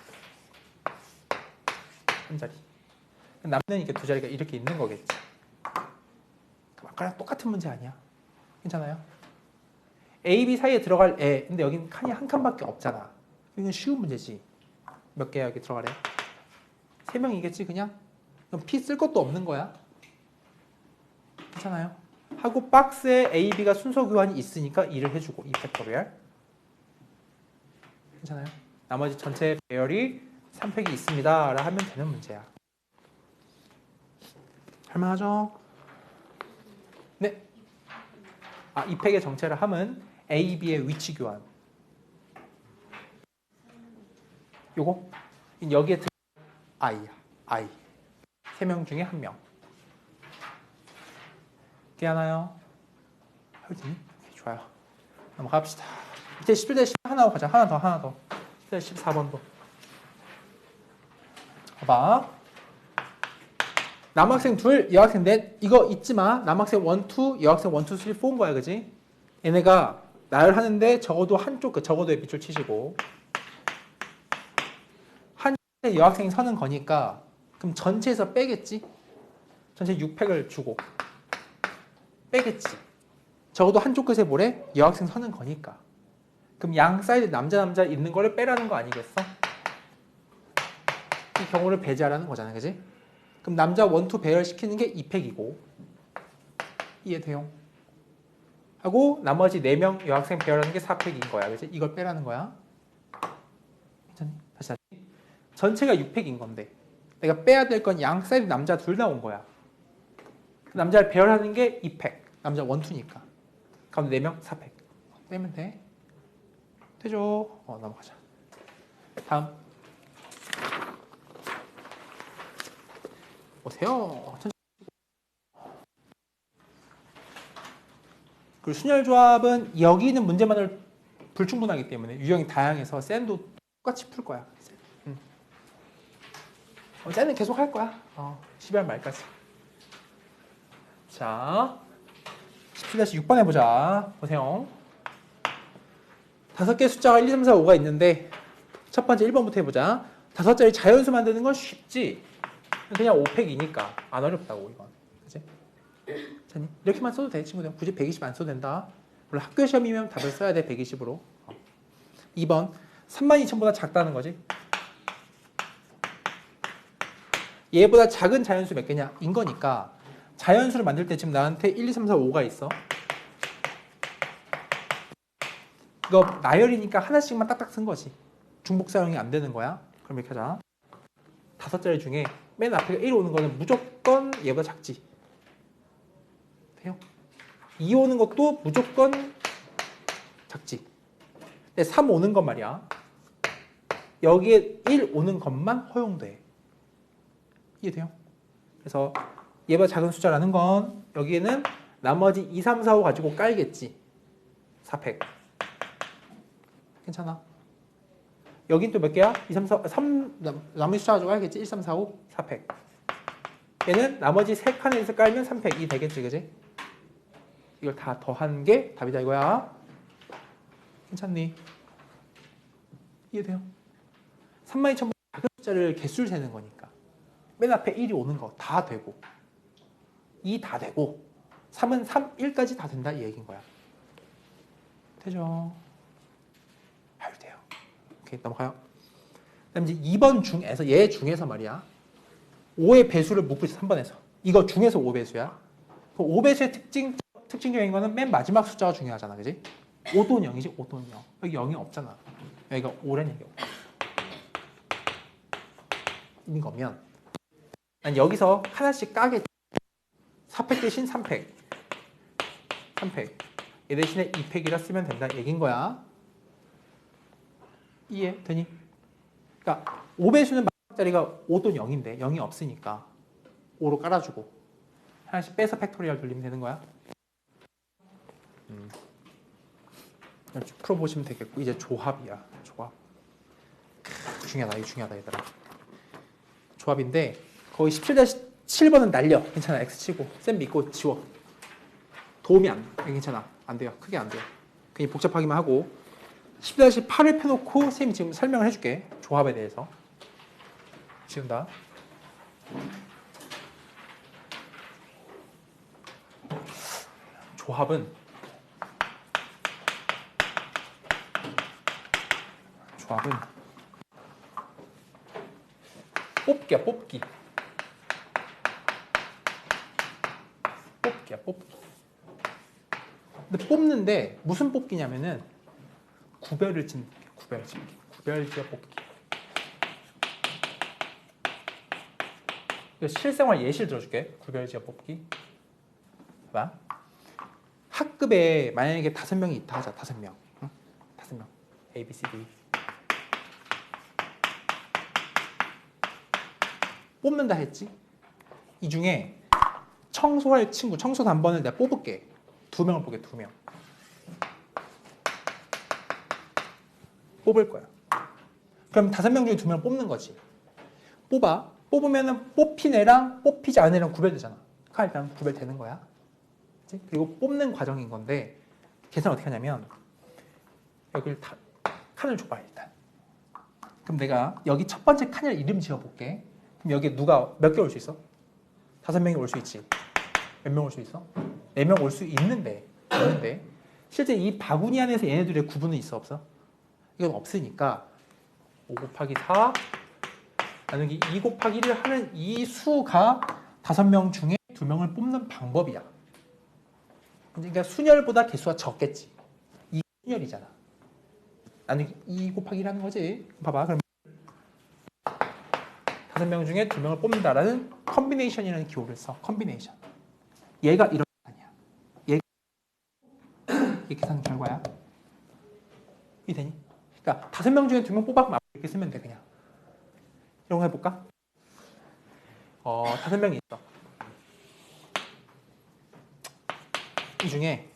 한 자리. 남는 이렇게 두 자리가 이렇게 있는 거겠지. 아까랑 똑같은 문제 아니야? 괜찮아요? A, B 사이에 들어갈 애. 근데 여기는 칸이 한 칸밖에 없잖아. 이건 쉬운 문제지. 몇 개야 여기 들어가래? 3명이겠지 그냥? 그럼 P 쓸 것도 없는 거야. 괜찮아요? 하고 박스에 A, B가 순서 교환이 있으니까 2를 해주고 2팩토리얼. 괜찮아요? 나머지 전체 배열이 3팩이 있습니다. 라 하면 되는 문제야. 할만하죠? 네. 2팩의 정체를 하면 A, B의 위치 교환. 요거 여기에 I야. I. 3명 중에 1명. 깨하나요? 헐지니? 좋아요. 넘어갑시다. 이제 11-10 하나 가자. 하나 더. 14번도. 봐봐. 남학생 둘, 여학생 넷. 이거 잊지 마. 남학생 1, 2, 여학생 1, 2, 3, 4인 거야, 그지? 얘네가 나열하는데 적어도 한쪽, 적어도의 밑줄 치시고. 한 여학생이 서는 거니까 그럼 전체에서 빼겠지? 전체 6팩을 주고 빼겠지. 적어도 한쪽 끝에 뭐래? 여학생 서는 거니까. 그럼 양 사이드 남자 있는 거를 빼라는 거 아니겠어? 이 경우를 배제하라는 거잖아, 그지? 그럼 남자 1, 2 배열시키는 게 2팩이고 이해돼요? 하고 나머지 4명 여학생 배열하는 게 4팩인 거야, 그지? 이걸 빼라는 거야. 괜찮니? 다시. 전체가 6팩인 건데 내가 빼야 될 건 양 사이드 남자 둘 나온 거야. 남자를 배열하는 게 2팩. 남자 1, 2니까. 가운데 4명 4팩. 빼면 돼. 되죠? 넘어가자. 다음. 보세요. 그리고 순열조합은 여기 있는 문제만을 불충분하기 때문에 유형이 다양해서 쌤도 똑같이 풀 거야. 쌤은 계속 할 거야. 12월 말까지. 자, 17-6번 해보자. 보세요. 5개의 숫자가 1, 2, 3, 4, 5가 있는데 첫 번째 1번부터 해보자. 5자리 자연수 만드는 건 쉽지. 그냥 5팩이니까 안 어렵다고 이건. 그치? 이렇게만 써도 돼 친구들. 굳이 120 안 써도 된다. 물론 학교 시험이면 답을 써야 돼 120으로. 2번 32,000보다 작다는 거지. 얘보다 작은 자연수 몇 개냐? 인 거니까 자연수를 만들 때 지금 나한테 1, 2, 3, 4, 5가 있어. 이거 나열이니까 하나씩만 딱딱 쓴 거지. 중복 사용이 안 되는 거야. 그럼 이렇게 하자. 5자리 중에 맨 앞에 1 오는 거는 무조건 얘보다 작지. 돼요? 2 오는 것도 무조건 작지. 근데 3 오는 것 말이야. 여기에 1 오는 것만 허용돼. 이해돼요? 그래서 얘보다 작은 숫자라는 건 여기에는 나머지 2, 3, 4, 5 가지고 깔겠지. 4팩. 괜찮아. 여긴 또 몇 개야? 2, 3, 4, 3 나머지 숫자 가지고 깔겠지. 1, 3, 4, 5, 4팩. 얘는 나머지 3칸에서 깔면 3팩이 되겠지, 그지? 이걸 다 더한 게 답이다 이거야. 괜찮니? 이해돼요? 32,000번 작은 숫자를 개수를 세는 거니까 맨 앞에 1이 오는 거 다 되고 2 다 되고 3은 3, 1까지 다 된다 이 얘기인 거야. 되죠? 아유 돼요. 오케이 넘어가요. 그다음 이제 2번 중에서 얘 중에서 말이야 5의 배수를 묻고 있어 3번에서 이거 중에서 5배수야. 그 5배수의 특징적인 거는 맨 마지막 숫자가 중요하잖아, 그지? 5 또는 0이지 5 또는 0. 여기 0이 없잖아. 여기가 5란 얘기야. 인 거면 난 여기서 하나씩 까겠지. 4팩 대신 3팩. 3팩. 얘 대신에 2팩이라 쓰면 된다 얘긴 거야. 이해 되니? 그러니까 5배수는 마지막자리가 5 또는 0인데 0이 없으니까 5로 깔아주고 하나씩 빼서 팩토리얼 돌리면 되는 거야. 풀어보시면 되겠고 이제 조합이야. 조합. 중요하다. 이거 중요하다 얘들아. 조합인데 거의 17-7번은 날려. 괜찮아. X 치고 쌤 믿고 지워. 도움이 안 돼. 괜찮아. 안 돼요. 크게 안 돼요. 괜히 복잡하기만 하고 10-8을 펴놓고 쌤이 지금 설명을 해줄게. 조합에 대해서. 지운다. 조합은 뽑기야 뽑기. 뽑기야 뽑기. 근데 뽑는데 무슨 뽑기냐면은 구별을 짓는 구별지어 뽑기. 실생활 예시를 들어줄게. 구별지어 뽑기. 봐봐. 학급에 만약에 5명이 있다 하자. 5명. 응? 5명. A, B, C, D. 뽑는다 했지? 이 중에 청소할 친구, 청소 단번을 내가 뽑을게. 2명을 뽑게, 2명. 뽑을 거야. 그럼 5명 중에 2명을 뽑는 거지. 뽑아. 뽑으면은 뽑힌 애랑 뽑히지 않은 애랑 구별되잖아. 그러니까 일단 구별되는 거야. 그치? 그리고 뽑는 과정인 건데 계산 어떻게 하냐면 여기를 다 칸을 줘봐 일단. 그럼 내가 여기 첫 번째 칸을 이름 지어볼게. 그럼 여기 누가 몇 개 올 수 있어? 5명이 올 수 있지. 몇 명 올 수 있어? 4명 올 수 있는데 실제 이 바구니 안에서 얘네들의 구분은 있어 없어? 이건 없으니까 5 곱하기 4 나누기 2 곱하기 1을 하는 이 수가 5명 중에 2명을 뽑는 방법이야. 그러니까 순열보다 개수가 적겠지. 이 순열이잖아. 나누기 2 곱하기 1 하는 거지. 봐봐. 그럼 5명 중에 2명을 뽑는다라는 컨비네이션이라는 기호를 써. 컨비네이션. 얘가 이런 아니야. 얘가 이렇게 계산 결과야. 이해되니? 그러니까 5명 중에 2명 뽑아서 이렇게 쓰면 돼 그냥. 이런 거 해볼까? 5명이 있어. 이 중에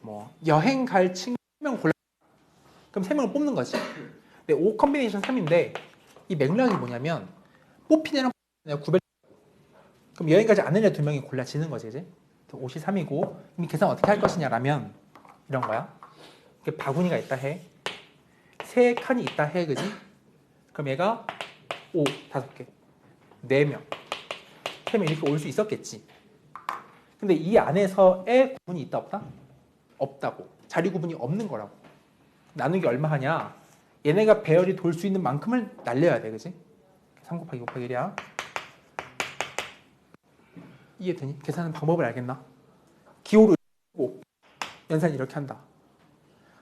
뭐 여행 갈 친구 3명 골라. 그럼 3명을 뽑는 거지. 근데 5 컨비네이션 3인데 이 맥락이 뭐냐면 뽑힌 애랑 구별. 그럼 여행 가지 않는 애 2명이 골라지는 거지, 이제. 5이 3이고 이미 계산 어떻게 할 것이냐라면 이런 거야. 이렇게 바구니가 있다 해. 3칸이 있다 해, 그지? 그럼 얘가 5, 5개, 4명, 3명 이렇게 올 수 있었겠지. 근데 이 안에서의 구분이 있다 없다? 없다고. 자리 구분이 없는 거라고. 나누기 얼마 하냐? 얘네가 배열이 돌 수 있는 만큼을 날려야 돼, 그지? 3 곱하기 5 곱하기 1이야. 이해되니? 계산하는 방법을 알겠나? 기호를 고 연산을 이렇게 한다.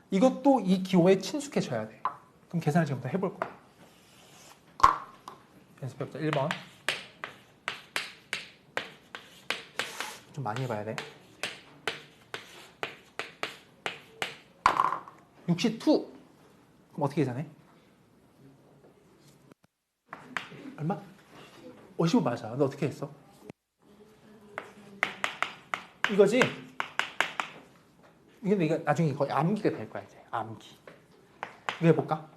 이것도 이 기호에 친숙해져야 돼. 그럼 계산을 지금부터 해볼 거야. 연습해보자. 1번. 좀 많이 해봐야 돼. 62. 그럼 어떻게 계산해? 얼마? 55 맞아. 너 어떻게 했어? 이거지? 근데 이거 나중에 거의 암기가 될 거야, 이제. 암기. 이거 해볼까?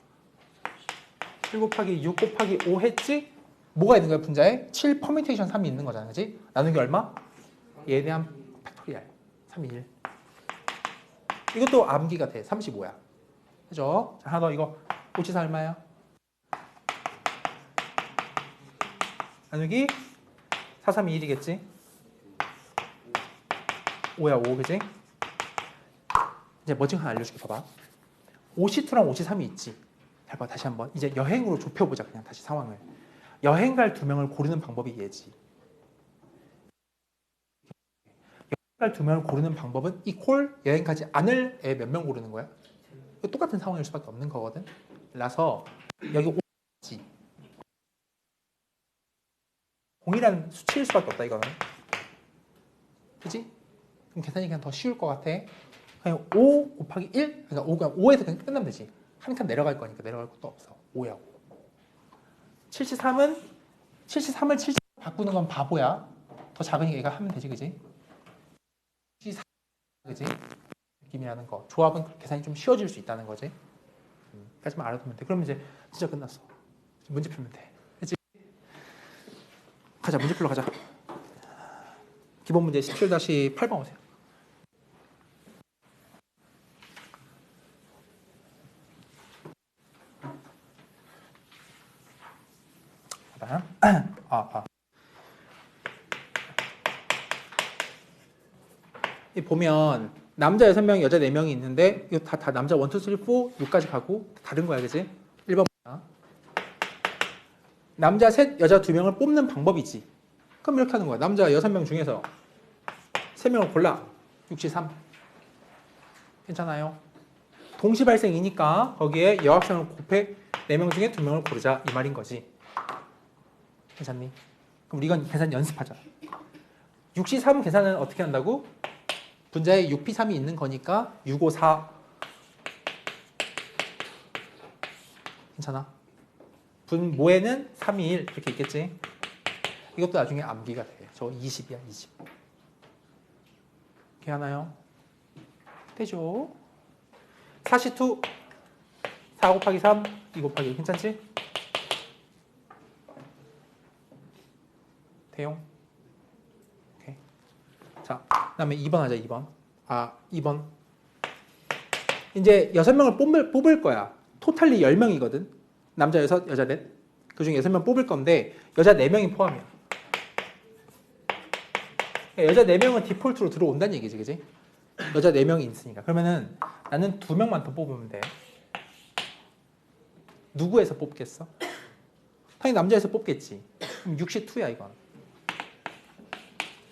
7 곱하기 6 곱하기 5 했지? 뭐가 있는 거야, 분자에? 7 퍼뮤테이션 3이 있는 거잖아, 그지? 나누기 얼마? 얘에 대한 팩토리알. 3이 1. 이것도 암기가 돼. 35야. 그죠? 자, 하나 더 이거. 5치사 얼마야? 나누기 4, 3, 2, 1이겠지? 5야, 5, 그지? 이제 뭐 지금 하나 알려줄게, 봐봐. 5C2랑 5C3이 있지? 잘 봐, 다시 한번. 이제 여행으로 좁혀보자, 그냥 다시 상황을. 여행 갈 2명을 고르는 방법이 얘지. 여행 갈 2명을 고르는 방법은 이퀄 여행 가지 않을 애 몇 명 고르는 거야? 똑같은 상황일 수밖에 없는 거거든. 라서 여기 5지. 동일한 수치일 수밖에 없다, 이거는. 그지? 그럼 계산이 그냥 더 쉬울 것 같아. 그냥 5 곱하기 1? 그러니까 5에서 그냥 끝나면 되지. 한 칸 내려갈 거니까 내려갈 것도 없어. 5야, 5. 73을 70 바꾸는 건 바보야. 더 작으니까 얘가 하면 되지, 그지? 74, 그지? 느낌이라는 거. 조합은 계산이 좀 쉬워질 수 있다는 거지. 까지만 알아두면 돼. 그러면 이제 진짜 끝났어. 문제 풀면 돼. 그치? 가자, 문제 풀러 가자. 기본 문제 17-8번 오세요. 이 보면 남자 6명, 여자 4명이 있는데 이거 다 남자 1, 2, 3, 4, 6까지 가고 다른 거야, 그지? 1번 남자 셋, 여자 2명을 뽑는 방법이지. 그럼 이렇게 하는 거야. 남자 6명 중에서 3명을 골라. 63. 괜찮아요? 동시 발생이니까 거기에 여학생을 곱해 4명 중에 2명을 고르자 이 말인 거지. 괜찮니? 그럼 우리 이건 계산 연습하자. 63 계산은 어떻게 한다고? 분자에 6p3이 있는 거니까 654. 괜찮아? 분모에는 321 이렇게 있겠지? 이것도 나중에 암기가 돼. 저 20이야, 20. 이렇게 하나요? 되죠? 42 4 곱하기 3 2 곱하기 1 괜찮지? 대용. 오케이. 자, 그다음에 2번 하자. 2번. 2번. 이제 6명을 뽑을 거야. 토탈리 10명이거든. 남자 6, 여자 4. 그중에 6명 뽑을 건데 여자 4명이 포함이야. 여자 4명은 디폴트로 들어온다는 얘기지, 그지? 여자 4명이 있으니까. 그러면은 나는 2명만 더 뽑으면 돼. 누구에서 뽑겠어? 당연히 남자에서 뽑겠지. 그럼 62야, 이건.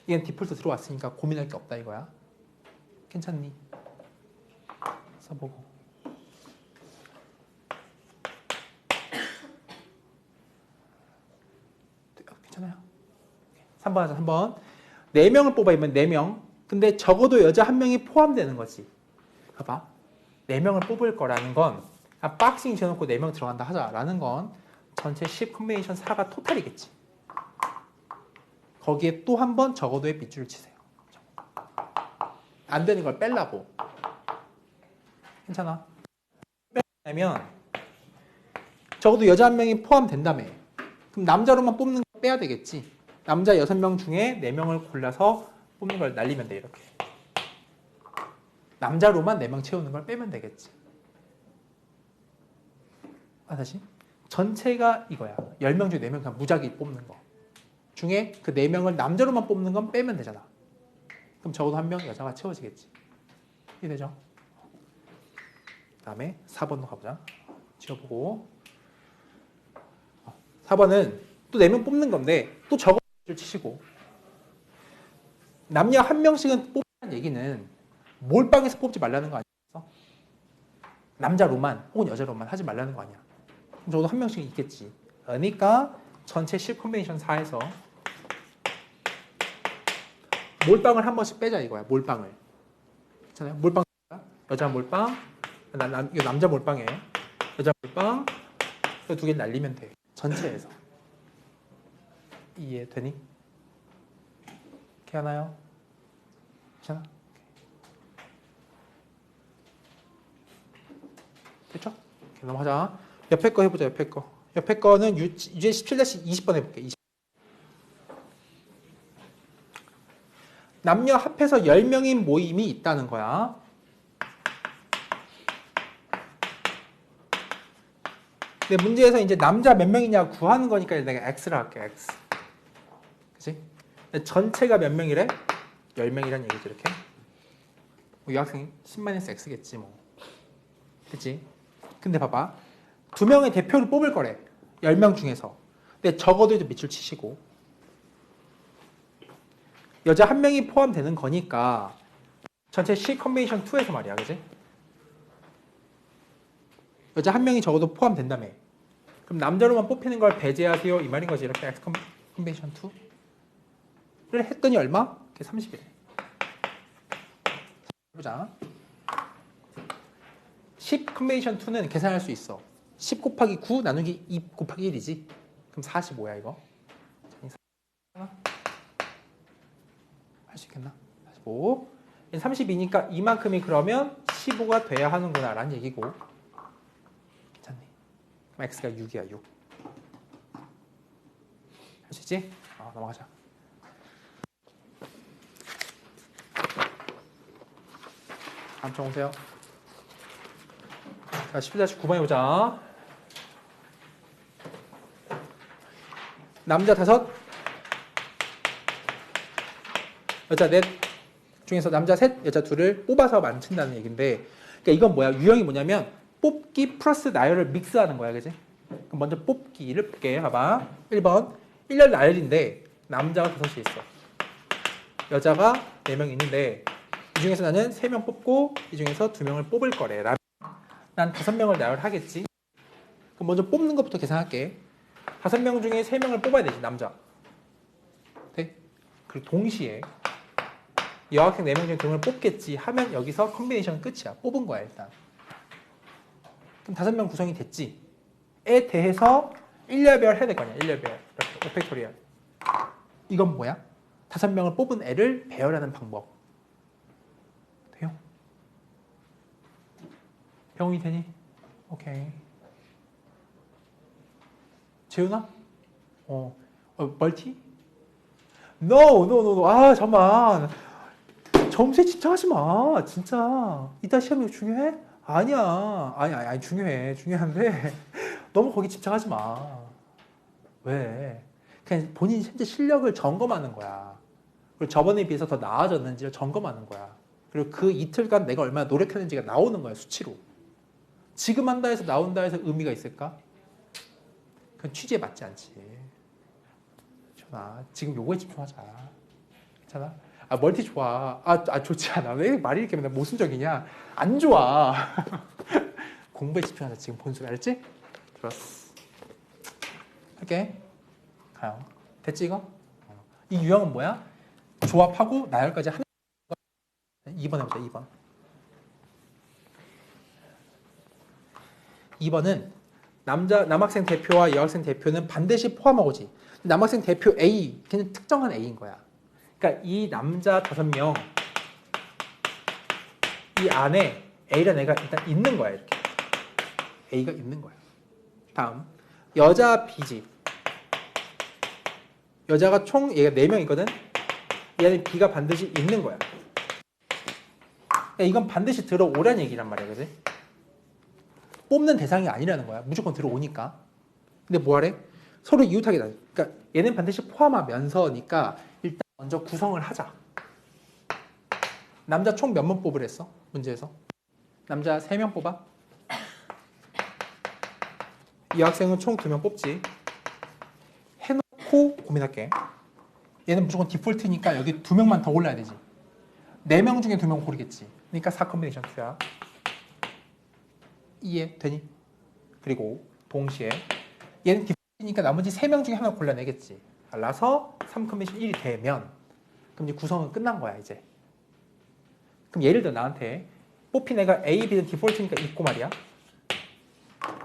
이건 디폴트 들어왔으니까 고민할 게 없다, 이거야. 괜찮니? 써보고. 괜찮아요? 3번 하자, 3번. 4명을 뽑아야면 4명. 근데 적어도 여자 1명이 포함되는 거지. 봐봐. 4명을 뽑을 거라는 건 박싱 지어놓고 4명 들어간다 하자라는 건 전체 10 콤비네이션 4가 토탈이겠지. 거기에 또 한 번 적어도의 밑줄을 치세요. 안 되는 걸 빼려고. 괜찮아? 빼면 적어도 여자 1명이 포함된다며. 그럼 남자로만 뽑는 거 빼야 되겠지. 남자 6명 중에 4명을 골라서 뽑는 걸 날리면 돼, 이렇게. 남자로만 4명 채우는 걸 빼면 되겠지. 다시. 전체가 이거야. 10명 중에 4명 그냥 무작위 뽑는 거. 중에 그 4명을 남자로만 뽑는 건 빼면 되잖아. 그럼 적어도 1명 여자가 채워지겠지. 이해되죠? 그 다음에 4번도 가보자. 지워보고. 4번은 또 4명 뽑는 건데 또 적어도 치시고. 남녀 1명씩은 뽑는 얘기는 몰빵에서 뽑지 말라는 거 아니었어? 남자로만 혹은 여자로만 하지 말라는 거 아니야. 그럼 적어도 1명씩 있겠지. 그러니까 전체 10 콤비네이션 4에서 몰빵을 한 번씩 빼자 이거야. 몰빵을. 괜찮아요? 몰빵. 여자 몰빵. 이거 남자 몰빵이에요. 여자 몰빵. 이 2개 날리면 돼. 전체에서. 이해되니? 이렇게 하나요? 괜찮아? 됐죠? 이렇게 넘어가자. 옆에 거 해보자. 옆에 거. 옆에 거는 유제 17-20번 해볼게. 20. 남녀 합해서 10명인 모임이 있다는 거야. 근데 문제에서 이제 남자 몇 명이냐 구하는 거니까 내가 X를 할게. X. 그치? 전체가 몇 명이래? 10명이란 얘기죠, 이렇게. 뭐 유학생이 10-X겠지, 뭐. 그치? 근데 봐봐. 2명의 대표를 뽑을 거래. 10명 중에서. 근데 적어도 이제 밑줄 치시고. 여자 1명이 포함되는 거니까 전체 C 컨비네이션 2에서 말이야. 그치? 여자 1명이 적어도 포함된다며. 그럼 남자로만 뽑히는 걸 배제하세요. 이 말인 거지. 이렇게 X 컨비네이션 2를 했더니 얼마? 그게 30이래. 해보자. 10 컨비네이션 2는 계산할 수 있어. 10 곱하기 9 나누기 2 곱하기 1이지. 그럼 45야 이거. 할 수 있겠나? 45. 32니까 이만큼이 그러면 15가 돼야 하는구나 라는 얘기고. 괜찮니? 그럼 x가 6이야 6. 할 수 있지? 넘어가자. 다음 점 오세요. 자, 11-9번 해보자. 남자 5, 여자 4 중에서 남자 3, 여자 2를 뽑아서 만든다는 얘기인데, 그러니까 이건 뭐야? 유형이 뭐냐면 뽑기 플러스 나열을 믹스하는 거야, 그지? 그럼 먼저 뽑기를 볼게. 봐봐. 1번 1년 나열인데 남자가 5이 있어. 여자가 4명 있는데 이 중에서 나는 3명 뽑고 이 중에서 2명을 뽑을 거래. 난 5명을 나열하겠지. 그럼 먼저 뽑는 것부터 계산할게. 5명 중에 3명을 뽑아야 되지, 남자. 네? 그리고 동시에 여학생 4명 중에 2명을 뽑겠지 하면 여기서 컨비네이션은 끝이야. 뽑은 거야, 일단. 그럼 5명 구성이 됐지. 에 대해서 1렬별 해야 될 거 아니야. 1렬별. 이렇게 오펙토리얼. 이건 뭐야? 5명을 뽑은 애를 배열하는 방법. 돼요? 병이 되니? 오케이. 재훈아? 멀티? No. 아, 잠깐만. 점수에 집착하지 마. 진짜. 이따 시험이 중요해? 아니야. 아니, 중요해. 중요한데. 너무 거기 집착하지 마. 왜? 그냥 본인 현재 실력을 점검하는 거야. 그리고 저번에 비해서 더 나아졌는지를 점검하는 거야. 그리고 그 이틀간 내가 얼마나 노력했는지가 나오는 거야, 수치로. 지금 한다 해서 나온다 해서 의미가 있을까? 그건 취지에 맞지 않지. 좋아. 지금 요거에 집중하자. 괜찮아? 아, 멀티 좋아. 좋지 않아. 왜 말이 이렇게 맨날 모순적이냐? 안 좋아. 공부에 집중하자. 지금 본수가 알지? 좋았어. 할게. 가요. 됐지 이거? 이 유형은 뭐야? 조합하고 나열까지 하는 2번 해보자. 2번. 2번은 남학생 대표와 여학생 대표는 반드시 포함하고지. 남학생 대표 A, 걔는 특정한 A인 거야. 그러니까 이 남자 5명 이 안에 A라는 애가 일단 있는 거야. 이렇게 A가 있는 거야. 다음 여자 B지. 여자가 총 얘가 4명이거든. 이 안에 B가 반드시 있는 거야. 그러니까 이건 반드시 들어오란 얘기란 말이야. 그지? 뽑는 대상이 아니라는 거야. 무조건 들어오니까. 근데 뭐하래? 서로 이웃하게 나. 그러니까 얘는 반드시 포함하면서니까 일단 먼저 구성을 하자. 남자 총 몇 명 뽑으랬어? 문제에서. 남자 3명 뽑아. 이 학생은 총 2명 뽑지. 해놓고 고민할게. 얘는 무조건 디폴트니까 여기 2명만 더 올라야 되지. 4명 중에 2명 고르겠지. 그러니까 4 컨비네이션 2야. 이해 되니? 그리고 동시에 얘는 디폴트니까 나머지 3명 중에 하나 골라내겠지. 갈라서 3 컨비네이션 1이 되면 그럼 이제 구성은 끝난 거야 이제. 그럼 예를 들어 나한테 뽑힌 애가 A, B는 디폴트니까 있고 말이야.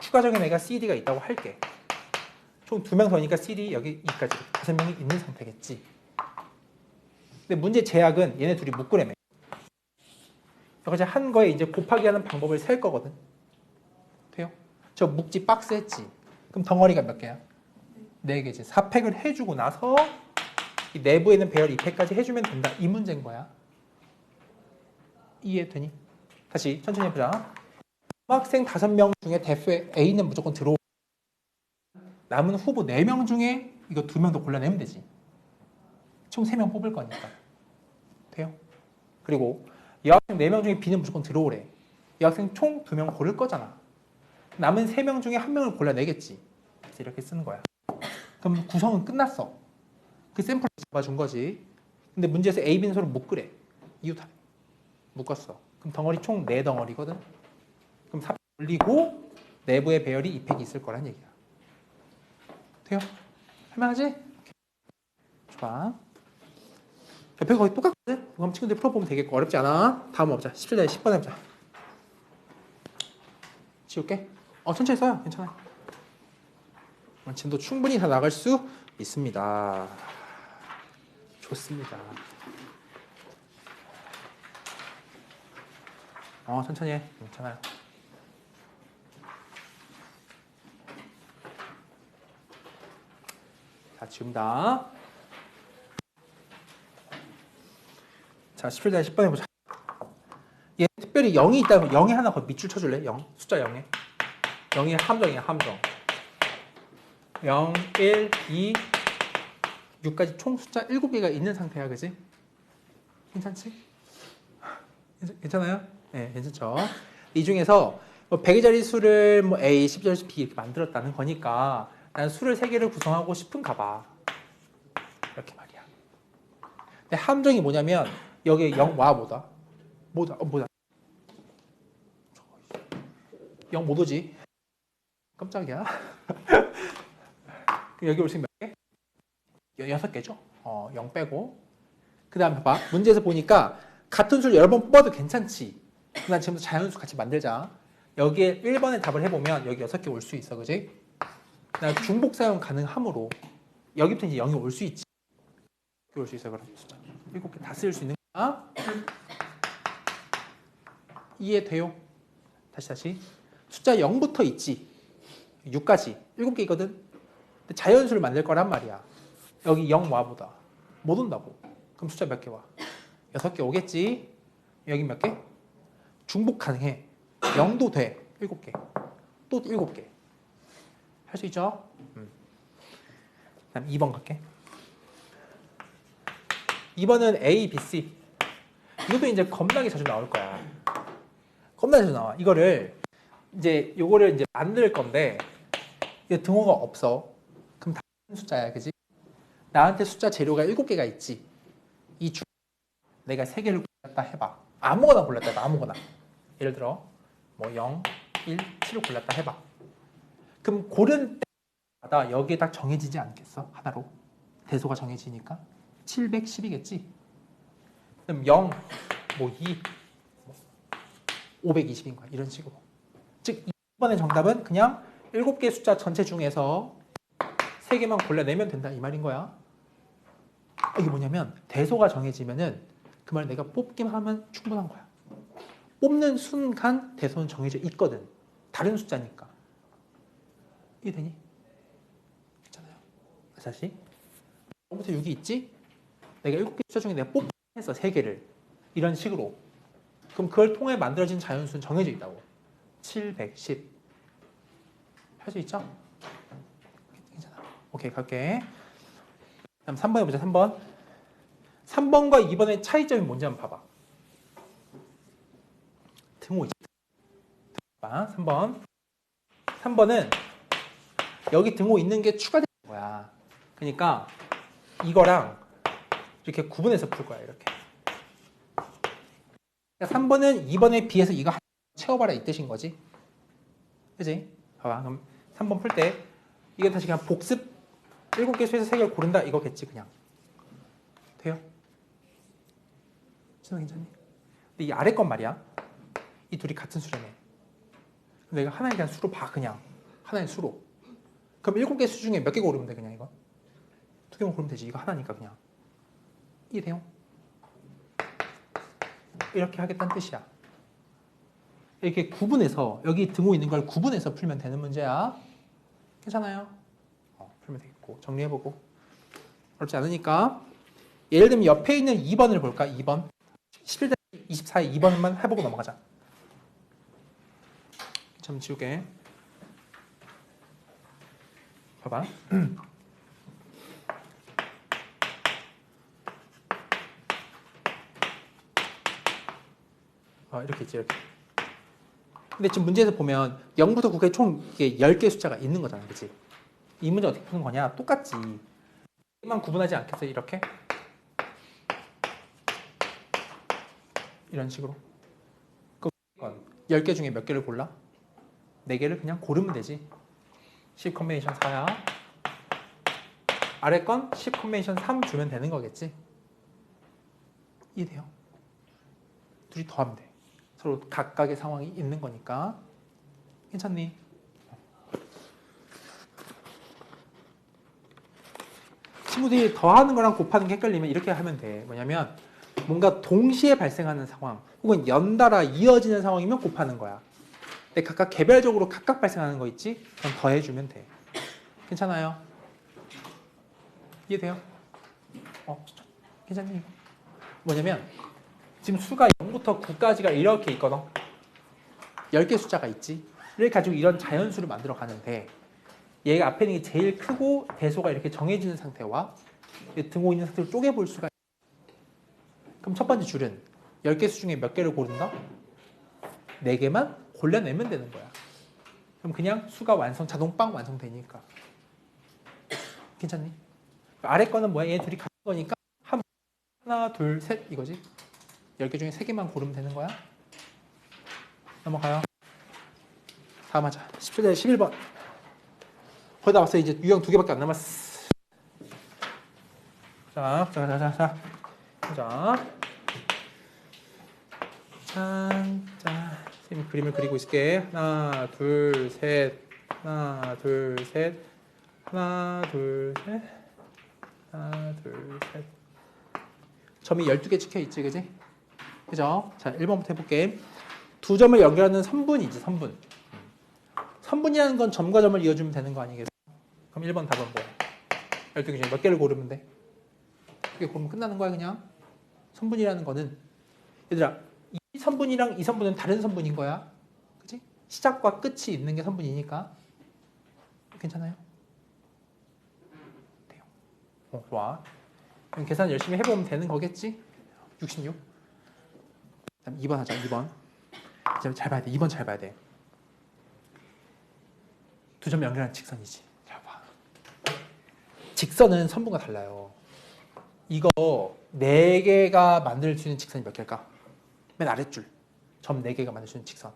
추가적인 애가 CD가 있다고 할게. 총 2명 더니까 CD 여기 2까지 5명이 있는 상태겠지. 근데 문제 제약은 얘네 둘이 묶으래매. 여기서 한 거에 이제 곱하기 하는 방법을 셀 거거든. 돼요? 저 묶지 박스 했지. 그럼 덩어리가 몇 개야? 4개지. 4팩을 해주고 나서 이 내부에 있는 배열 2팩까지 해주면 된다. 이 문제인 거야. 이해되니? 다시 천천히 해보자. 학생 5명 중에 대표에 A는 무조건 들어오. 남은 후보 4명 중에 이거 2명 더 골라내면 되지. 총 3명 뽑을 거니까. 돼요? 그리고 여학생 4명 중에 B는 무조건 들어오래. 여학생 총 2명 고를 거잖아. 남은 3명 중에 1명을 골라내겠지. 그래서 이렇게 쓰는 거야. 그럼 구성은 끝났어. 그 샘플을 잡아준 거지. 근데 문제에서 A, B는 서로 묶으래. 이유 다 묶었어. 그럼 덩어리 총 4덩어리거든. 그럼 4 올리고 내부의 배열이 2팩이 있을 거란 얘기야. 돼요? 할만하지? 좋아. 옆에 거의 똑같거든? 그럼 친구들 풀어보면 되겠고 어렵지 않아? 다음 해보자. 17대 10번 해보자. 지울게. 천천히 써요. 괜찮아요. 지금도 충분히 다 나갈 수 있습니다. 좋습니다. 천천히 해. 괜찮아요. 자, 지운다. 자, 17대 10번 해보자. 얘 특별히 0이 있다면 0에 하나 더 밑줄 쳐줄래? 0. 숫자 0에. 0이 함정이야, 함정. 0, 1, 2, 6까지 총 숫자 7개가 있는 상태야, 그지? 괜찮지? 괜찮아요? 네, 괜찮죠? 이 중에서 100의 자릿수를 A, 10의 자릿수 B 이렇게 만들었다는 거니까 난 수를 3개를 구성하고 싶은가 봐. 이렇게 말이야. 근데 함정이 뭐냐면 여기에 0, 와, 뭐다? 뭐다? 0 못 오지? 깜짝이야. 여기 올 수 있는 몇 개? 6개죠? 0 빼고. 그 다음에 봐봐. 문제에서 보니까 같은 수를 여러 번 뽑아도 괜찮지. 난 지금부터 자연수 같이 만들자. 여기에 1번의 답을 해보면 여기 6개 올 수 있어. 그지? 난 중복 사용 가능하므로 여기부터 이제 0이 올 수 있지. 올 수 있어. 그럼 7개 다 쓸 수 있는 거야. 이해돼요? 다시. 숫자 0부터 있지. 6까지. 7개이거든. 자연수를 만들 거란 말이야. 여기 0 와보다. 못 온다고. 그럼 숫자 몇 개 와? 6개 오겠지? 여기 몇 개? 중복 가능해. 0도 돼. 7개. 또 7개. 할 수 있죠? 그다음 2번 갈게. 2번은 A, B, C. 이것도 이제 겁나게 자주 나올 거야. 겁나게 자주 나와. 이거를 이제 요거를 이제 만들 건데 이게 등호가 없어. 그럼 다른 숫자야, 그지? 나한테 숫자 재료가 7개가 있지. 이 중 내가 3개를 골랐다 해봐. 아무거나 골랐다 해봐. 아무거나. 예를 들어 뭐 0, 1, 7을 골랐다 해봐. 그럼 고른 때마다 여기에 딱 정해지지 않겠어? 하나로. 대소가 정해지니까 710이겠지. 그럼 0, 뭐 2, 뭐 520인 거야. 이런 식으로. 즉 2번의 정답은 그냥 7개 숫자 전체 중에서 3개만 골라내면 된다 이 말인 거야. 이게 뭐냐면 대소가 정해지면은 그 말 내가 뽑기만 하면 충분한 거야. 뽑는 순간 대소는 정해져 있거든. 다른 숫자니까. 이해되니? 괜찮아요? 다시 0부터 6이 있지? 내가 7개 숫자 중에 내가 뽑아서 3개를 이런 식으로. 그럼 그걸 통해 만들어진 자연수는 정해져 있다고. 710. 할 수 있죠? 괜찮아. 오케이, 갈게. 그다음 3번 해보자. 3번. 3번과 2번의 차이점이 뭔지 한번 봐봐. 등호 있지? 3번. 3번은 여기 등호 있는 게 추가되는 거야. 그러니까 이거랑 이렇게 구분해서 풀 거야. 이렇게. 그러니까 3번은 2번에 비해서 이거 채워봐라 이 뜻인 거지. 그지? 봐봐. 그럼 3번 풀 때 이게 다시 그냥 복습 7개 수에서 3개를 고른다 이거겠지 그냥. 돼요? 진짜 괜찮니? 근데 이 아래 건 말이야. 이 둘이 같은 수라네. 내가 하나에 대한 수로 봐 그냥. 하나의 수로. 그럼 7개 수 중에 몇 개 고르면 돼 그냥 이거? 2개만 고르면 되지. 이거 하나니까 그냥. 이해돼요? 이렇게 하겠다는 뜻이야. 이렇게 구분해서 여기 등호 있는 걸 구분해서 풀면 되는 문제야. 괜찮아요? 풀면 되겠고 정리해보고 어렵지 않으니까 예를 들면 옆에 있는 2번을 볼까? 2번 11-24의 2번만 해보고 넘어가자. 좀 지우게. 봐봐. 이렇게 있지 이렇게. 근데 지금 문제에서 보면 0부터 9까지 총 이게 10개 숫자가 있는 거잖아. 그치? 이 문제 어떻게 푸는 거냐? 똑같지. 만 구분하지 않겠어? 이렇게? 이런 식으로. 그럼 10개 중에 몇 개를 골라? 4개를 그냥 고르면 되지. 10 컨비네이션 4야. 아래 건 10 컨비네이션 3 주면 되는 거겠지? 이해돼요? 둘이 더하면 돼. 서로 각각의 상황이 있는 거니까. 괜찮니? 친구들이 더하는 거랑 곱하는 게 헷갈리면 이렇게 하면 돼. 뭐냐면 뭔가 동시에 발생하는 상황 혹은 연달아 이어지는 상황이면 곱하는 거야. 근데 각각 개별적으로 각각 발생하는 거 있지? 그럼 더해주면 돼. 괜찮아요? 이해돼요? 괜찮니? 뭐냐면 지금 수가 0부터 9까지가 이렇게 있거든. 10개 숫자가 있지. 를 가지고 이런 자연수를 만들어 가는데 얘가 앞에 있는 게 제일 크고 대소가 이렇게 정해지는 상태와 등호 있는 상태로 쪼개볼 수가 있어. 그럼 첫 번째 줄은 10개 수 중에 몇 개를 고른다? 4개만 골라내면 되는 거야. 그럼 그냥 수가 자동 빵 완성되니까. 괜찮니? 아래 거는 뭐야? 얘 둘이 같은 거니까 하나, 둘, 셋 이거지. 10개 중에 3개만 고르면 되는 거야. 넘어가요. 다음 하자. 11번. 거의 다 왔어. 이제 유형 2개밖에 안 남았어. 자. 선생님 그림을 그리고 있을게. 하나, 둘, 셋. 하나, 둘, 셋. 하나, 둘, 셋. 하나, 둘, 셋. 점이 12개 찍혀 있지, 그지? 그죠? 자, 1번부터 해볼게. 두 점을 연결하는 선분이지, 선분. 선분이라는 건 점과 점을 이어주면 되는 거 아니겠어? 그럼 1번 답은 뭐야? 12개 중에 몇 개를 고르면 돼? 2개 고르면 끝나는 거야 그냥. 선분이라는 거는 얘들아 이 선분이랑 이 선분은 다른 선분인 거야. 그치? 시작과 끝이 있는 게 선분이니까. 괜찮아요? 돼요. 좋아. 그럼 계산 열심히 해보면 되는 거겠지? 66. 그다음 2번 하자. 2번. 잘 봐야 돼. 2번 잘 봐야 돼. 두 점 연결한 직선이지. 잘 봐. 직선은 선분과 달라요. 이거 4개가 만들 수 있는 직선이 몇 개일까? 맨 아랫줄. 점 4개가 만들 수 있는 직선.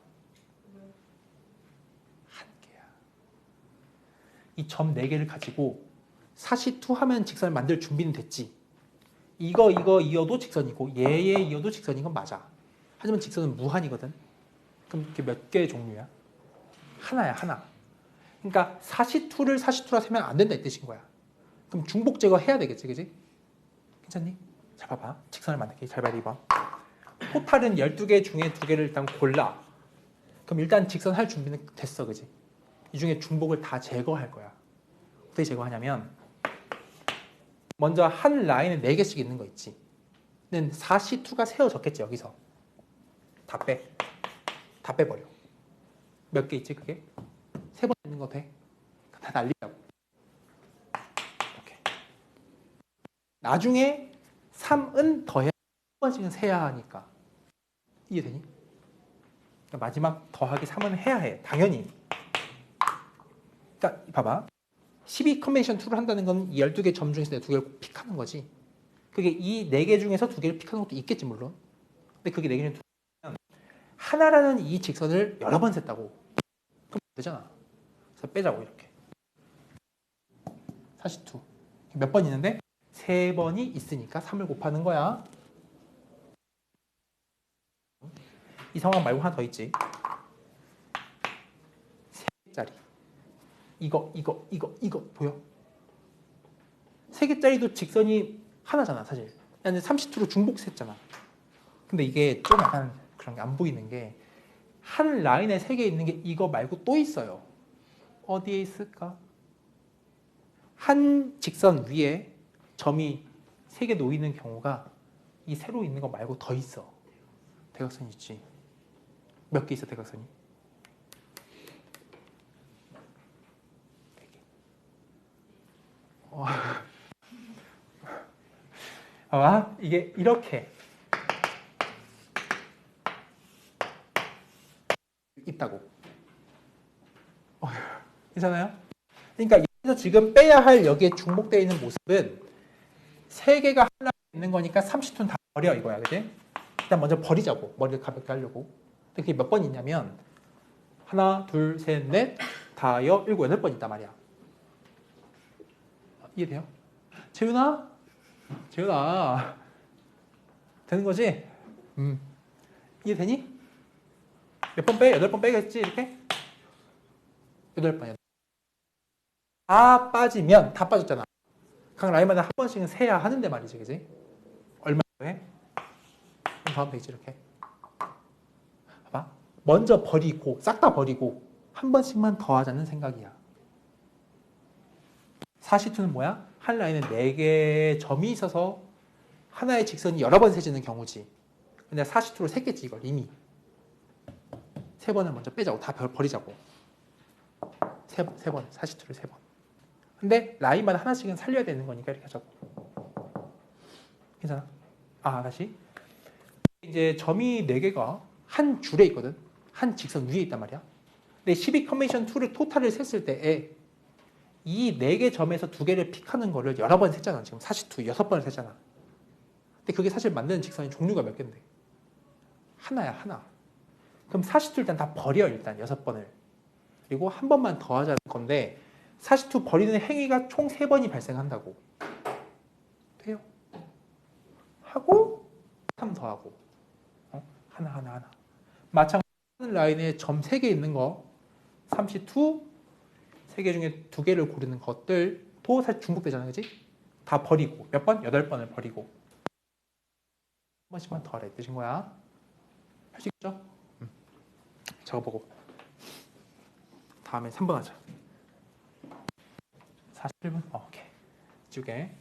한 개야. 이 점 4개를 가지고 사시투하면 직선을 만들 준비는 됐지. 이거 이어도 직선이고 얘 이어도 직선인 건 맞아. 하지만 직선은 무한이거든. 그럼 이게 몇 개의 종류야? 하나야, 하나. 그러니까 사시투를 사시투라 세면 안 된다 이 뜻인 거야. 그럼 중복 제거해야 되겠지, 그지? 괜찮니? 자, 봐봐. 직선을 만들게. 잘 봐야 돼, 2번. 토탈은 12개 중에 2개를 일단 골라. 그럼 일단 직선 할 준비는 됐어, 그지? 이 중에 중복을 다 제거할 거야. 어떻게 제거하냐면 먼저 한 라인에 4개씩 있는 거 있지. 는 사시투가 세워졌겠지, 여기서. 다 빼. 다 빼버려. 몇 개 있지, 그게? 3번 있는 거 돼? 다 날리라고. 이렇게. 나중에 3은 더해 한 번씩은 세야 하니까. 이해되니? 그러니까 마지막 더하기 3은 해야 해. 당연히. 그러니까 봐봐. 12 컨벤션 2를 한다는 건 12개 점 중에서 내 2개를 픽하는 거지. 그게 이 4개 중에서 2개를 픽하는 것도 있겠지, 물론. 근데 그게 4개 중에 2개면 하나라는 이 직선을 여러 번 셌다고. 그럼 되잖아. 그래서 빼자고, 이렇게. 사시투. 몇 번 있는데? 3번이 있으니까 3을 곱하는 거야. 이 상황 말고 하나 더 있지. 3개짜리. 이거 보여? 3개짜리도 직선이 하나잖아, 사실. 근데 30투로 중복했잖아. 근데 이게 좀 약간 그런 게 안 보이는 게 한 라인에 3개 있는 게 이거 말고 또 있어요. 어디에 있을까? 한 직선 위에 점이 3개 놓이는 경우가 이 세로 있는 거 말고 더 있어. 대각선 있지. 몇 개 있어, 대각선이? 4개. 봐봐. 이게 이렇게 있다고. 괜찮아요? 그러니까 여기서 지금 빼야 할 여기에 중복되어 있는 모습은 3개가 하나 있는 거니까 30톤 다 버려 이거야. 그지? 일단 먼저 버리자고. 머리를 가볍게 하려고. 근데 그게 몇 번 있냐면 하나, 둘, 셋, 넷, 다여, 일곱, 8번 있단 말이야. 이해돼요? 재윤아? 되는 거지? 이해되니? 몇 번 빼? 8번 빼겠지? 이렇게? 8번. 다 빠지면 다 빠졌잖아. 각 라인마다 한 번씩은 세야 하는데 말이지, 그지? 얼마 해? 다음 페이지 이렇게. 봐봐. 먼저 버리고, 싹 다 버리고, 한 번씩만 더 하자는 생각이야. 사시투는 뭐야? 한 라인에 4개의 점이 있어서 하나의 직선이 여러 번 세지는 경우지. 근데 사시투로 셌겠지, 이걸 이미. 3번을 먼저 빼자고, 다 버리자고. 3번, 사시투를 3번. 근데 라인마다 하나씩은 살려야 되는 거니까 이렇게 하자고. 괜찮아? 다시. 이제 점이 4개가 한 줄에 있거든. 한 직선 위에 있단 말이야. 근데 12 컨벤션 2를 토탈을 셌을 때에 이 4개 점에서 2개를 픽하는 거를 여러 번 셌잖아. 지금 사시투 6번을 셌잖아. 근데 그게 사실 만드는 직선이 종류가 몇 개인데? 하나야, 하나. 그럼 사시투 일단 다 버려, 일단 6번을. 그리고 한 번만 더 하자는 건데 사시투 버리는 행위가 총 3번이 발생한다고. 돼요? 하고 3 더하고 하나. 마찬가지로 라인에 점 3개 있는 거 32, 3개 중에 2개를 고르는 것들도 사실 중복되잖아, 그지? 다 버리고 몇 번? 8번을 버리고 한 번씩만 더 하라 이 뜻인 거야. 할 수 있죠? 적어보고 다음에 3번 하자. 47분? 오케이. 지우개.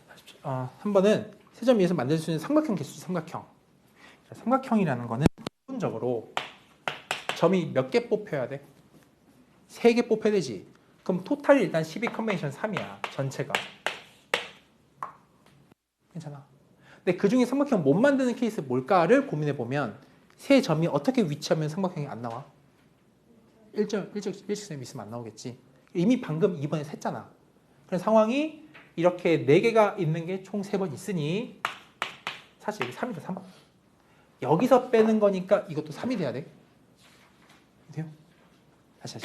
47분. 한 번은 세 점 위에서 만들 수 있는 삼각형 개수 삼각형. 삼각형이라는 거는 기본적으로 점이 몇 개 뽑혀야 돼? 3개 뽑혀야 되지. 그럼 토탈이 일단 12 컨벤션 3이야. 전체가. 괜찮아. 근데 그 중에 삼각형 못 만드는 케이스 뭘까를 고민해 보면 세 점이 어떻게 위치하면 삼각형이 안 나와? 일직선이 있으면 안 나오겠지. 이미 방금 2번에 셌잖아. 그런 상황이 이렇게 4개가 있는 게 총 3번 있으니 사실 3이다 3. 여기서 빼는 거니까 이것도 3이 돼야 돼. 돼요? 다시.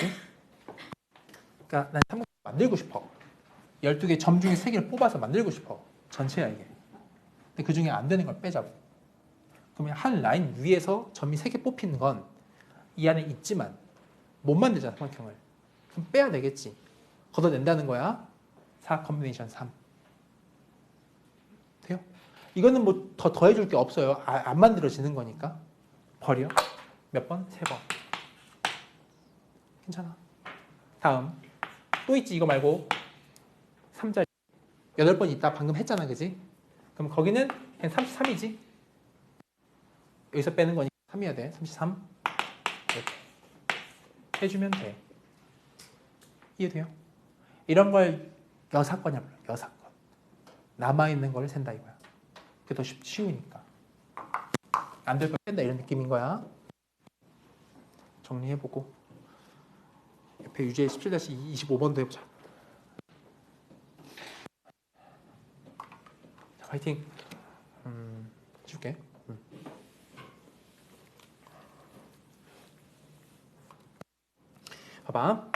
그러니까 난 삼각형 만들고 싶어. 12개 점 중에 3개를 뽑아서 만들고 싶어. 전체야 이게. 근데 그 중에 안 되는 걸 빼자고. 그러면 한 라인 위에서 점이 3개 뽑히는 건 이 안에 있지만 못 만들잖아 삼각형을. 그럼 빼야 되겠지. 걷어낸다는 거야. 4 컨비네이션 3. 돼요? 이거는 뭐 더 더해줄 게 없어요. 안 만들어지는 거니까. 버려. 몇 번? 3번. 괜찮아. 다음. 또 있지 이거 말고. 3자리. 8번 있다. 방금 했잖아. 그지? 그럼 거기는 그냥 33이지. 여기서 빼는 거니까 3이어야 돼. 33. 이렇게. 해주면 돼. 이해돼요? 이런 걸 여사건이야. 여사건. 남아있는 걸 센다 이거야. 그게 더 쉬우니까. 안 될 걸 뺀다 이런 느낌인 거야. 정리해보고 옆에 유제 17-25번도 해보자. 자, 화이팅. 줄게. 봐봐.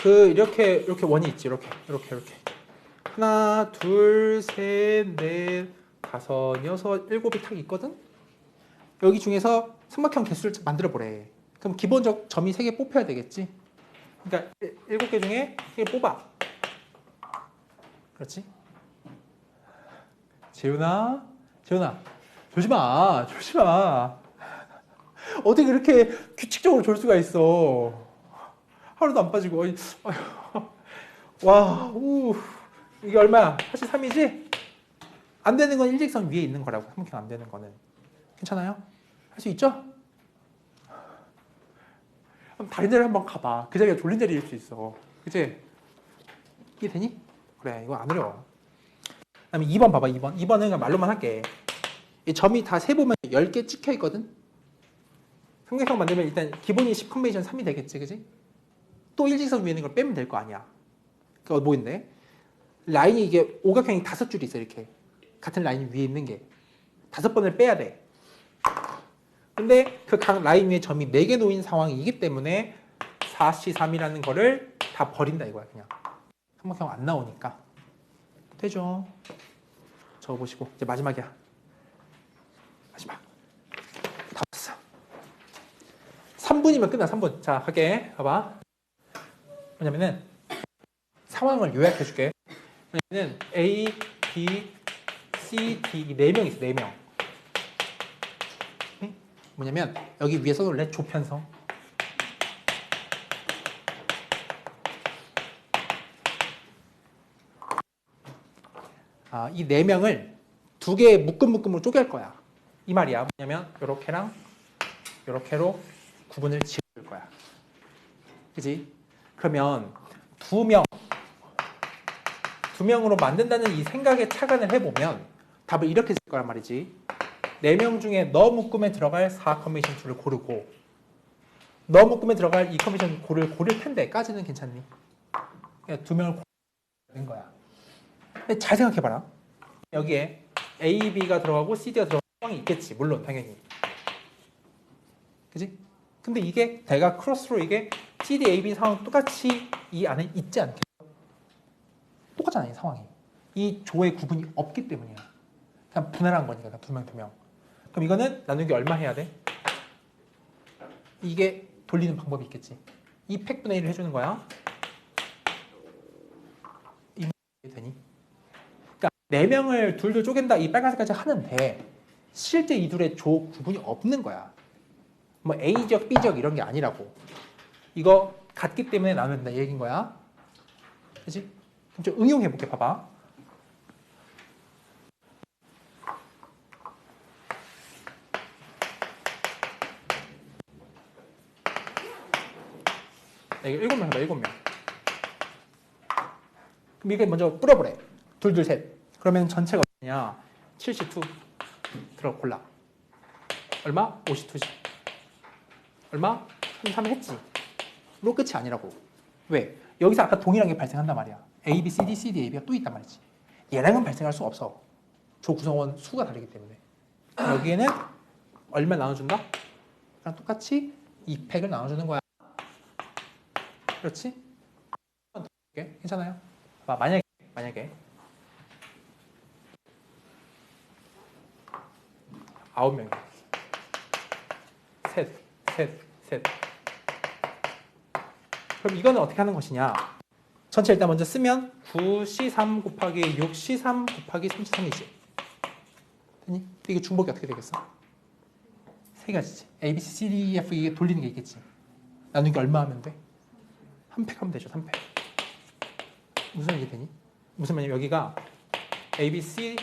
이렇게 원이 있지. 이렇게. 하나, 둘, 셋, 넷, 다섯, 여섯, 일곱이 탁 있거든? 여기 중에서 삼각형 개수를 만들어 보래. 그럼 기본적 점이 3개 뽑혀야 되겠지? 그러니까 7개 중에 3개 뽑아. 그렇지? 재훈아, 조심아. 어떻게 그렇게 규칙적으로 졸 수가 있어? 하루도 안 빠지고. 와, 이게 얼마야? 83이지? 안 되는 건 일직선 위에 있는 거라고. 삼각형 안 되는 거는. 괜찮아요? 할 수 있죠? 그럼 다른 자리 한번 가봐. 그 자리가 졸린 자리일 수 있어. 그치? 이해되니? 그래, 이거 안 어려워. 그 다음에 2번 봐봐, 2번. 2번은 그냥 말로만 할게. 이 점이 다 세보면 10개 찍혀 있거든? 삼각형 만들면 일단 기본이 10 컨베이션 3이 되겠지, 그지? 또 일직선 위에 있는 걸 빼면 될 거 아니야. 그거 뭐 있네? 라인이 이게 오각형이 5줄이 있어, 이렇게. 같은 라인 위에 있는 게. 5번을 빼야 돼. 근데 그 각 라인 위에 점이 4개 놓인 상황이기 때문에 4C3이라는 거를 다 버린다 이거야, 그냥. 삼각형 안 나오니까. 되죠? 적어보시고. 이제 마지막이야. 마지막. 다 봤어. 3분이면 끝나, 3분. 자, 할게. 봐봐. 뭐냐면은 상황을 요약해줄게. 왜냐면은 A, B, C, D 이 4명 있어, 4명. 뭐냐면 여기 위에 써놓을래? 조편성. 이 4명을 2개의 묶음으로 쪼갤 거야. 이 말이야. 뭐냐면 요렇게랑 요렇게로 구분을 지을 거야. 그지? 그러면 2명으로 만든다는 이 생각에 착안을 해보면 답을 이렇게 쓸 거란 말이지. 4명 중에 너 묶음에 들어갈 4 컨비네이션 2를 고르고 너 묶음에 들어갈 2 컨비네이션 고를 텐데 까지는 괜찮니? 그냥 2명을 고르는 거야. 근데 잘 생각해봐라. 여기에 A, B가 들어가고 C, D가 들어가는 상황이 있겠지. 물론 당연히. 그지? 근데 이게 대각 크로스로 이게 C, D, A, B 상황 똑같이 이 안에 있지 않겠어? 똑같잖아, 이 상황이. 이 조의 구분이 없기 때문이야. 그냥 분할한 거니까, 2명, 2명. 그럼 이거는 나누기 얼마 해야 돼? 이게 돌리는 방법이 있겠지. 이 팩분의 1을 해주는 거야. 이게 되니? 그러니까 4명을 둘둘 쪼갠다 이 빨간색까지 하는데 실제 이 둘의 조 구분이 없는 거야. 뭐 A지역, B지역 이런 게 아니라고. 이거 같기 때문에 나눈다 이 얘기인 거야. 그치? 그럼 좀 응용해볼게. 봐봐. 이게 7명 해봐. 7명. 그럼 이게 먼저 뿌려보래. 둘, 둘, 셋. 그러면 전체가 얼마냐? 72 들어 골라. 얼마? 52지. 얼마? 33 했지. 로 끝이 아니라고. 왜? 여기서 아까 동일한 게 발생한단 말이야. A, B, C, D, C, D, A, B가 또 있단 말이지. 얘랑은 발생할 수 없어. 조 구성원 수가 다르기 때문에. 여기에는 얼마 나눠준다? 그냥 똑같이 2팩을 나눠주는 거야. 그렇지? 괜찮아요? 만약에 9명이 셋. 그럼 이거는 어떻게 하는 것이냐? 전체 일단 먼저 쓰면 9C3 곱하기 6C3 곱하기 33이지. 됐니? 이게 중복이 어떻게 되겠어? 세 가지지. A, B, C, C, D, E, F 이게 돌리는 게 있겠지. 나누기 얼마 하면 돼? 한 팩 하면 되죠. 3팩. 무슨 말이 되니? 무슨 말이냐면 여기가 A, B, C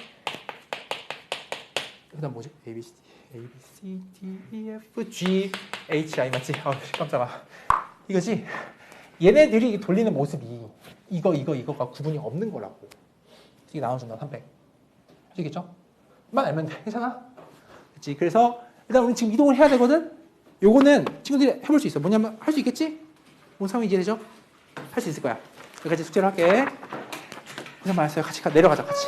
그다음 뭐지? A, B, C, D, E, F, G, H, I 맞지? 아 깜짝아. 이거지? 얘네들이 돌리는 모습이 이거가 구분이 없는 거라고. 이게 나눠준다. 3팩. 아시겠죠? 만 알면 돼. 괜찮아? 그렇지? 그래서 일단 우리 지금 이동을 해야 되거든? 요거는 친구들이 해볼 수 있어. 뭐냐면 할 수 있겠지? 뭔 상황이 이해되죠? 할 수 있을 거야. 여기까지 숙제를 할게. 고생 많았어요. 같이 내려가자. 같이.